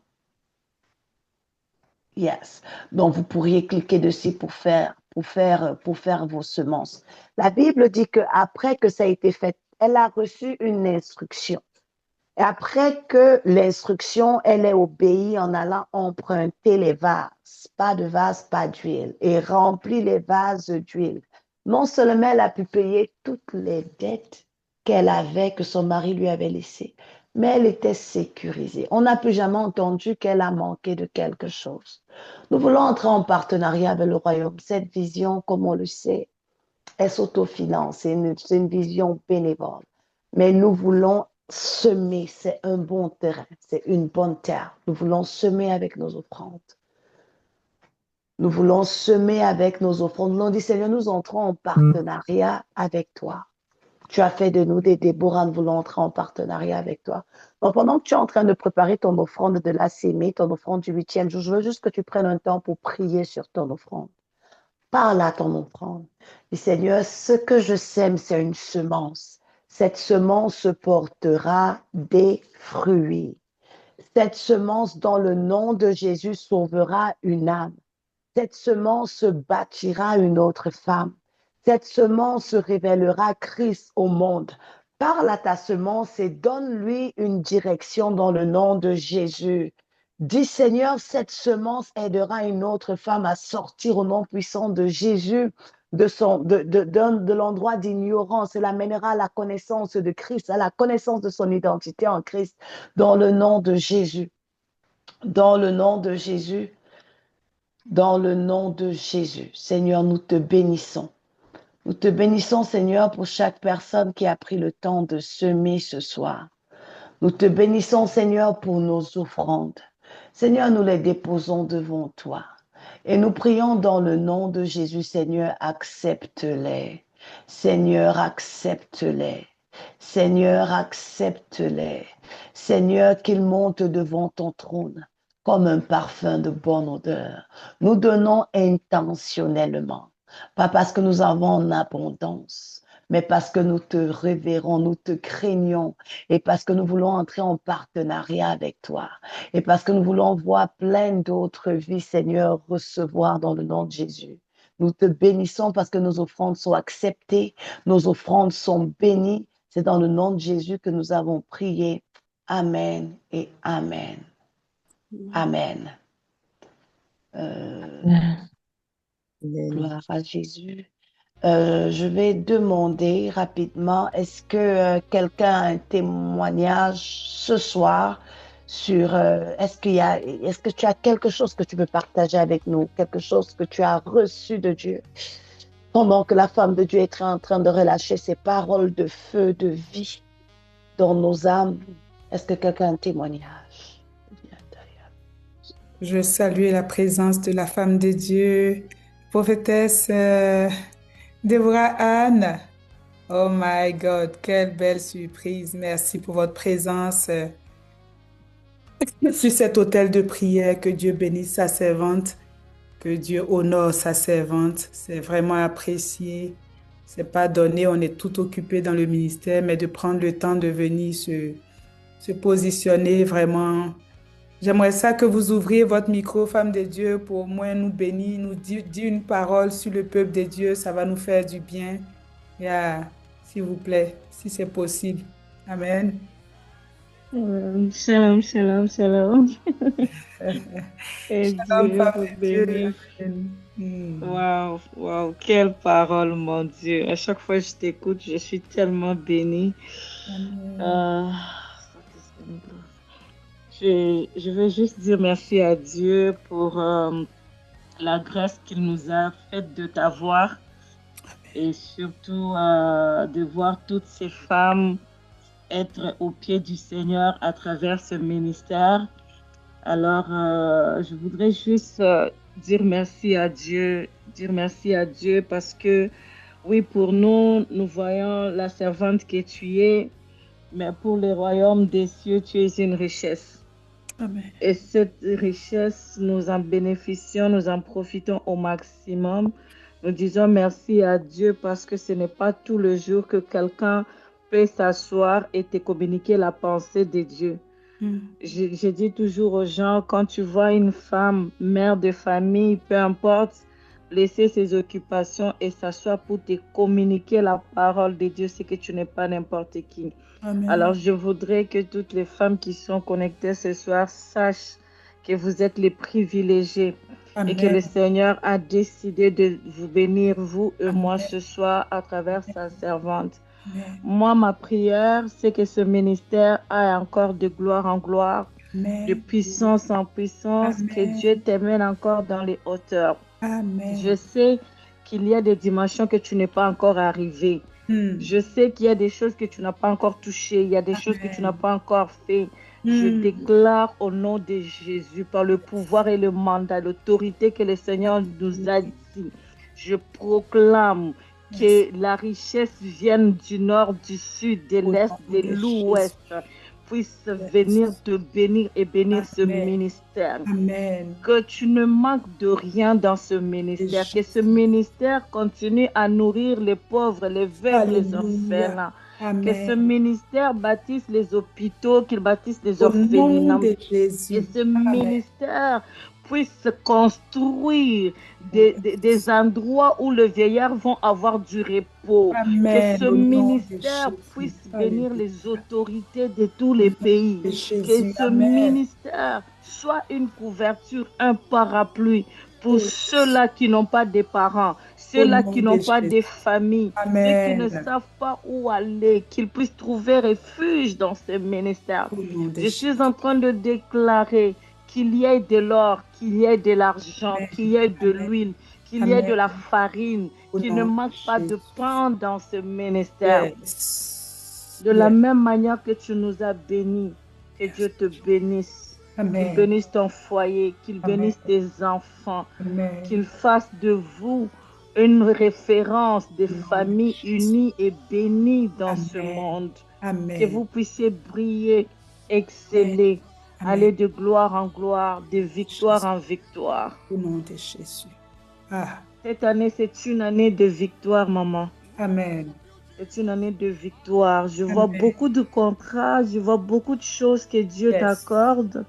Yes. Donc, vous pourriez cliquer dessus pour faire vos semences. La Bible dit qu'après que ça a été fait, elle a reçu une instruction. Et après que l'instruction, elle est obéie en allant emprunter les vases, pas de vase, pas d'huile, et remplir les vases d'huile. Non seulement elle a pu payer toutes les dettes qu'elle avait, que son mari lui avait laissées, mais elle était sécurisée. On n'a plus jamais entendu qu'elle a manqué de quelque chose. Nous voulons entrer en partenariat avec le royaume. Cette vision, comme on le sait, elle s'autofinance. C'est une vision bénévole. Mais nous voulons semer, c'est un bon terrain, c'est une bonne terre. Nous voulons semer avec nos offrandes. Nous voulons semer avec nos offrandes. Nous voulons dire, Seigneur, nous entrons en partenariat avec toi. Tu as fait de nous des Déborah, nous voulons entrer en partenariat avec toi. Donc, pendant que tu es en train de préparer ton offrande de la sémée, ton offrande du 8e jour, je veux juste que tu prennes un temps pour prier sur ton offrande. Parle à ton offrande. Dis, Seigneur, ce que je sème, c'est une semence. Cette semence portera des fruits. Cette semence, dans le nom de Jésus, sauvera une âme. Cette semence bâtira une autre femme. Cette semence révélera Christ au monde. Parle à ta semence et donne-lui une direction dans le nom de Jésus. Dis, Seigneur, cette semence aidera une autre femme à sortir au nom puissant de Jésus de l'endroit d'ignorance. Elle amènera à la connaissance de Christ, à la connaissance de son identité en Christ, dans le nom de Jésus. Dans le nom de Jésus. Dans le nom de Jésus. Seigneur, nous te bénissons. Nous te bénissons, Seigneur, pour chaque personne qui a pris le temps de semer ce soir. Nous te bénissons, Seigneur, pour nos offrandes. Seigneur, nous les déposons devant toi. Et nous prions dans le nom de Jésus, Seigneur, accepte-les. Seigneur, accepte-les. Seigneur, accepte-les. Seigneur, qu'ils montent devant ton trône comme un parfum de bonne odeur. Nous donnons intentionnellement, pas parce que nous avons en abondance, mais parce que nous te révérons, nous te craignons, et parce que nous voulons entrer en partenariat avec toi, et parce que nous voulons voir plein d'autres vies, Seigneur, recevoir dans le nom de Jésus. Nous te bénissons parce que nos offrandes sont acceptées, nos offrandes sont bénies. C'est dans le nom de Jésus que nous avons prié. Amen et Amen. Amen. Amen. Gloire à Jésus. Je vais demander rapidement, est-ce que quelqu'un a un témoignage ce soir sur, est-ce que tu as quelque chose que tu veux partager avec nous, quelque chose que tu as reçu de Dieu pendant que la femme de Dieu est en train de relâcher ses paroles de feu, de vie dans nos âmes? Est-ce que quelqu'un a un témoignage? Je salue la présence de la femme de Dieu, prophétesse Déborah Anne. Oh my God, quelle belle surprise. Merci pour votre présence sur cet autel de prière. Que Dieu bénisse sa servante, que Dieu honore sa servante. C'est vraiment apprécié. C'est pas donné, on est tout occupé dans le ministère, mais de prendre le temps de venir se positionner vraiment. J'aimerais ça que vous ouvriez votre micro, femme de Dieu, pour au moins nous bénir, nous dire une parole sur le peuple de Dieu. Ça va nous faire du bien. S'il vous plaît, si c'est possible. Amen. Shalom, shalom, shalom. Et Shalom, Dieu femme vous de Dieu. bénisse. Amen. Waouh, waouh, quelle parole, mon Dieu. À chaque fois que je t'écoute, je suis tellement bénie. Amen. Je veux juste dire merci à Dieu pour la grâce qu'il nous a faite de t'avoir et surtout de voir toutes ces femmes être au pied du Seigneur à travers ce ministère. Alors, je voudrais juste dire merci à Dieu parce que, oui, pour nous, nous voyons la servante que tu es, mais pour le royaume des cieux, tu es une richesse. Amen. Et cette richesse, nous en bénéficions, nous en profitons au maximum. Nous disons merci à Dieu parce que ce n'est pas tout le jour que quelqu'un peut s'asseoir et te communiquer la pensée de Dieu. Je dis toujours aux gens, quand tu vois une femme, mère de famille, peu importe, laisser ses occupations et s'asseoir pour te communiquer la parole de Dieu, c'est que tu n'es pas n'importe qui. Amen. Alors, je voudrais que toutes les femmes qui sont connectées ce soir sachent que vous êtes les privilégiés et que le Seigneur a décidé de vous bénir, vous et moi, ce soir, à travers sa servante. Amen. Moi, ma prière, c'est que ce ministère aille encore de gloire en gloire, Amen. de puissance en puissance, Amen. que Dieu t'amène encore dans les hauteurs. Amen. Je sais qu'il y a des dimensions que tu n'es pas encore arrivé. Je sais qu'il y a des choses que tu n'as pas encore touchées, il y a des choses que tu n'as pas encore fait. Je déclare au nom de Jésus, par le pouvoir et le mandat, l'autorité que le Seigneur nous a dit, je proclame que la richesse vienne du nord, du sud, de l'est, de l'ouest, puisse venir te bénir et bénir ce ministère. Amen. Que tu ne manques de rien dans ce ministère, que ce ministère continue à nourrir les pauvres, les veuves, les orphelins. Amen. Que ce ministère bâtisse les hôpitaux, qu'il bâtisse les Au nom orphelinats. de Jésus. Que ce ministère puisse construire des endroits où les vieillards vont avoir du repos. Amen. Que ce Au nom de ministère Jésus. puisse Alléluia. bénir les autorités de tous les pays. De Jésus. Que ce Amen. ministère soit une couverture, un parapluie pour ceux-là qui n'ont pas de parents, ceux-là nom qui n'ont de pas Jésus. de famille, ceux qui Amen. ne savent pas où aller, qu'ils puissent trouver refuge dans ce ministère. Au nom de Je suis en train de déclarer qu'il y ait de l'or, qu'il y ait de l'argent, Amen. qu'il y ait de Amen. l'huile, qu'il y ait Amen. de la farine, Au qu'il nom ne de manque pas de Jésus. pain dans ce ministère. Yes. De la Yes. même manière que tu nous as bénis, que Dieu te bénisse, qu'il Amen. bénisse ton foyer, qu'il Amen. bénisse tes enfants, Amen. qu'il fasse de vous une référence de Au nom de famille Jésus. unie et bénie dans ce Amen. monde. Amen. Que vous puissiez briller, exceller, Amen. aller de gloire en gloire, de victoire en victoire. Au nom de Jésus. Ah. Cette année, c'est une année de victoire, maman. Amen. C'est une année de victoire. Je vois Amen. beaucoup de contrats, je vois beaucoup de choses que Dieu Yes. t'accorde.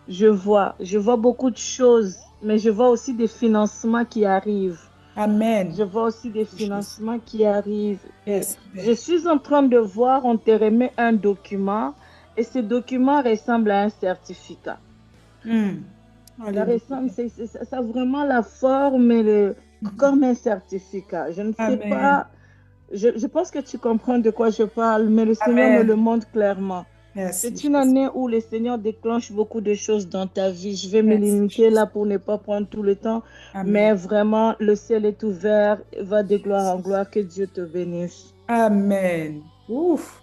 Je vois beaucoup de choses, mais je vois aussi des financements qui arrivent. Amen. Je vois aussi des financements qui arrivent. Yes. Je suis en train de voir, on te remet un document Et ce document ressemble à un certificat. Ça Alléluia. ressemble, ça a vraiment la forme comme un certificat. Je ne sais Amen. pas, je pense que tu comprends de quoi je parle, mais le Seigneur me Amen. le montre clairement. Merci, C'est une Jésus. année où le Seigneur déclenche beaucoup de choses dans ta vie. Je vais me Merci, limiter Jésus. là pour ne pas prendre tout le temps, Amen. mais vraiment, le ciel est ouvert, va de gloire en gloire, que Dieu te bénisse. Amen. Ouf.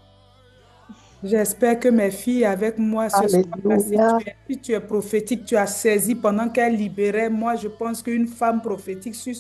J'espère que mes filles avec moi ce soir, Alléluia. si tu es prophétique, tu as saisi pendant qu'elle libérait. Moi, je pense qu'une femme prophétique sur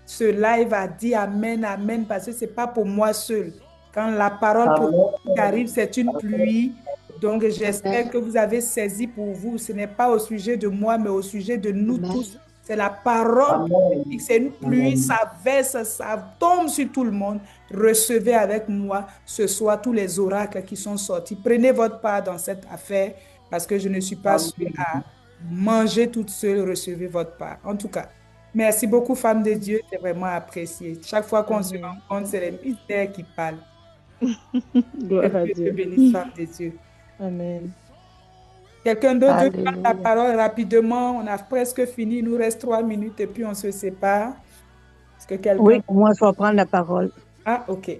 ce live a dit Amen, Amen, parce que ce n'est pas pour moi seule. Quand la parole prophétique arrive, c'est une pluie. Donc, j'espère que vous avez saisi pour vous. Ce n'est pas au sujet de moi, mais au sujet de nous Amen. tous. C'est la parole prophétique. C'est une pluie, ça verse, ça tombe sur tout le monde. Recevez avec moi ce soir tous les oracles qui sont sortis. Prenez votre part dans cette affaire parce que je ne suis pas sûre à manger toute seule. Recevez votre part. En tout cas, merci beaucoup, femme de Dieu. C'est vraiment apprécié. Chaque fois qu'on se rencontre, c'est les mystères qui parlent. Gloire à Que Dieu Dieu. bénisse, femme de Dieu. Amen. Quelqu'un d'autre veut prendre la Alléluia. parole rapidement. On a presque fini. Il nous reste 3 minutes et puis on se sépare. Est-ce que quelqu'un... Oui, moi, je vais prendre la parole. Ah, OK.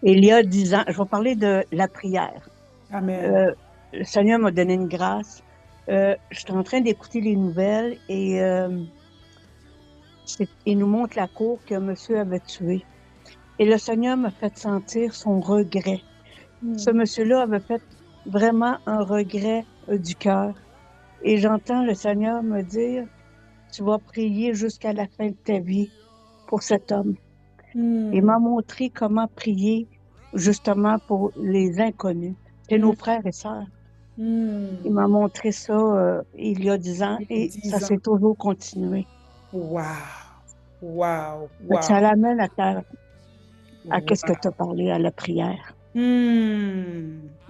Il y a 10 ans, je vais parler de la prière. Amen. Le Seigneur m'a donné une grâce. Je suis en train d'écouter les nouvelles et il nous montre la cour qu'un monsieur avait tué. Et le Seigneur m'a fait sentir son regret. Ce monsieur-là avait fait vraiment un regret du cœur. Et j'entends le Seigneur me dire, tu vas prier jusqu'à la fin de ta vie pour cet homme. Il m'a montré comment prier justement pour les inconnus. C'est nos frères et sœurs. Il m'a montré ça il y a 10 ans et ça s'est toujours continué. Wow! Wow! Donc, Wow! ça l'amène à qu'est-ce que tu as parlé, à la prière.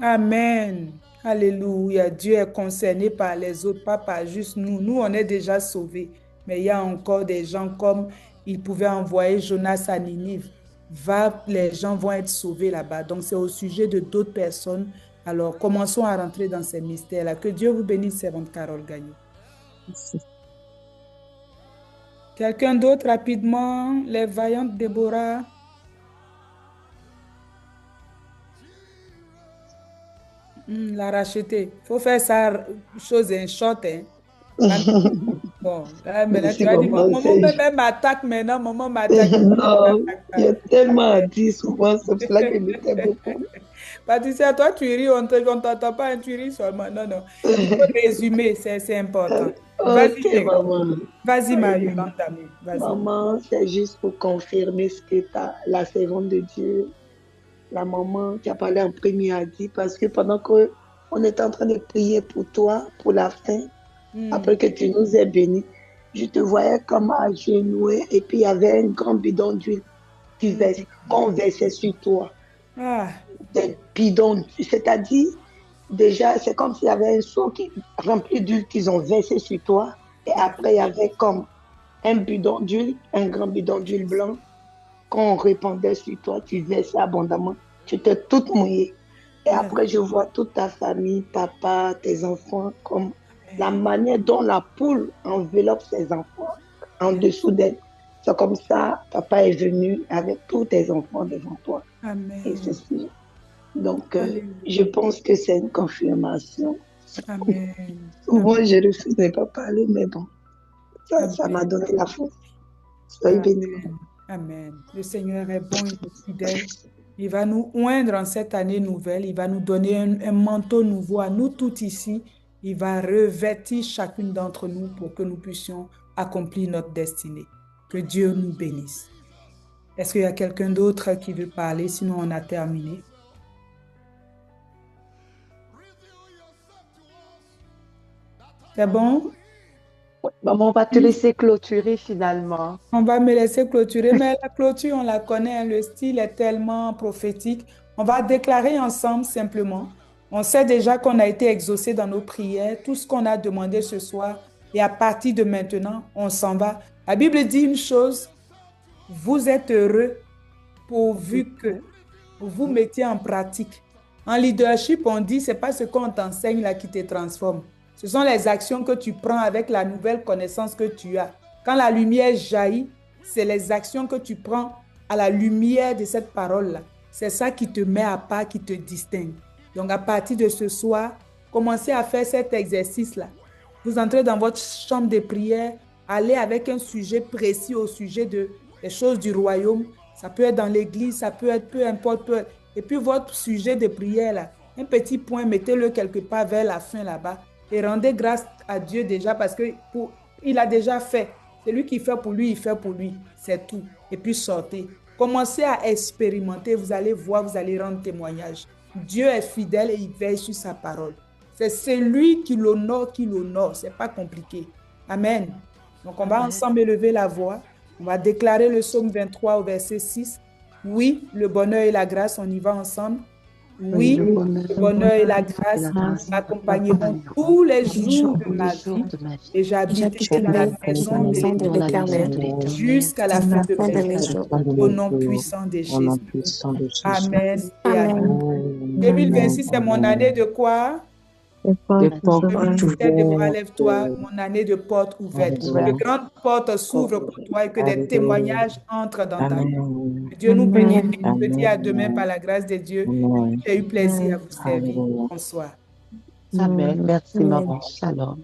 Amen. Alléluia. Dieu est concerné par les autres, pas par juste nous. Nous, on est déjà sauvés. Mais il y a encore des gens comme il pouvait envoyer Jonas à Ninive. Les gens vont être sauvés là-bas. Donc, c'est au sujet de d'autres personnes. Alors, commençons à rentrer dans ces mystères-là. Que Dieu vous bénisse, servante Carole Gagnon. Merci. Quelqu'un d'autre rapidement? Les vaillantes Déborah. La racheter. Il faut faire ça chose en short. Hein. Bon, là, maintenant, tu vas dire, maman m'attaque maintenant, maman m'attaque. Non, il y a tellement à dire souvent, c'est pour cela que je t'aime beaucoup. Patricia, toi, tu ris, on ne t'entend pas, tu ris seulement. Non, non. Il faut résumer, c'est important. Vas-y, Ok, maman. Vas-y, Marie, vas-y. Maman, c'est juste pour confirmer ce que la servante de Dieu, la maman qui a parlé en premier a dit, parce que pendant qu'on était en train de prier pour toi, pour la fin, après que tu nous aies bénis, je te voyais comme agenouillé et puis il y avait un grand bidon d'huile qu'on versait sur toi. Des bidons, c'est-à-dire, déjà, c'est comme s'il y avait un seau rempli d'huile qu'ils ont versé sur toi et après il y avait comme un bidon d'huile, un grand bidon d'huile blanc qu'on répandait sur toi, tu versais abondamment, tu étais toute mouillée. Et après, je vois toute ta famille, papa, tes enfants, comme la manière dont la poule enveloppe ses enfants en dessous d'elle. C'est comme ça, papa est venu avec tous tes enfants devant toi. Amen. Et c'est sûr. Donc, je pense que c'est une confirmation. Amen. Souvent, je refuse de ne pas parler, mais bon, ça m'a donné la force. Soyez bénis. Amen. Le Seigneur est bon, il est fidèle. Il va nous oindre en cette année nouvelle. Il va nous donner un manteau nouveau à nous tous ici. Il va revêtir chacune d'entre nous pour que nous puissions accomplir notre destinée. Que Dieu nous bénisse. Est-ce qu'il y a quelqu'un d'autre qui veut parler? Sinon, on a terminé. C'est bon? Maman, on va te laisser clôturer finalement. On va me laisser clôturer, mais la clôture, on la connaît, hein, le style est tellement prophétique. On va déclarer ensemble simplement. On sait déjà qu'on a été exaucé dans nos prières, tout ce qu'on a demandé ce soir, et à partir de maintenant, on s'en va. La Bible dit une chose, vous êtes heureux pourvu que vous mettiez en pratique En leadership, on dit, c'est pas ce qu'on t'enseigne là qui te transforme. Ce sont les actions que tu prends avec la nouvelle connaissance que tu as. Quand la lumière jaillit, c'est les actions que tu prends à la lumière de cette parole-là. C'est ça qui te met à part, qui te distingue. Donc, à partir de ce soir, commencez à faire cet exercice-là. Vous entrez dans votre chambre de prière, allez avec un sujet précis au sujet des choses du royaume. Ça peut être dans l'église, ça peut être peu importe. Et puis, votre sujet de prière, là, un petit point, mettez-le quelque part vers la fin là-bas et rendez grâce à Dieu déjà parce qu'il a déjà fait. C'est lui qui fait pour lui, il fait pour lui. C'est tout. Et puis, sortez. Commencez à expérimenter, vous allez voir, vous allez rendre témoignage. Dieu est fidèle et il veille sur sa parole. C'est celui qui l'honore, c'est pas compliqué. Amen. Donc on va ensemble élever la voix. On va déclarer le psaume 23 au verset 6. Oui, le bonheur et la grâce, on y va ensemble. Oui, le bonheur et la grâce m'accompagneront tous les jours de ma vie et j'habiterai dans la maison de l'Éternel jusqu'à la fin de mes jours, au nom puissant de Jésus. Amen et amen. 2026, c'est mon année de quoi? Lève-toi, mon année de portes ouvertes. Que grandes portes s'ouvrent pour toi et que des témoignages entrent dans ta vie. Que Dieu nous bénisse. Je te dis à demain par la grâce de Dieu. J'ai eu plaisir à vous servir. Bonsoir. Amen. Merci, maman. Shalom.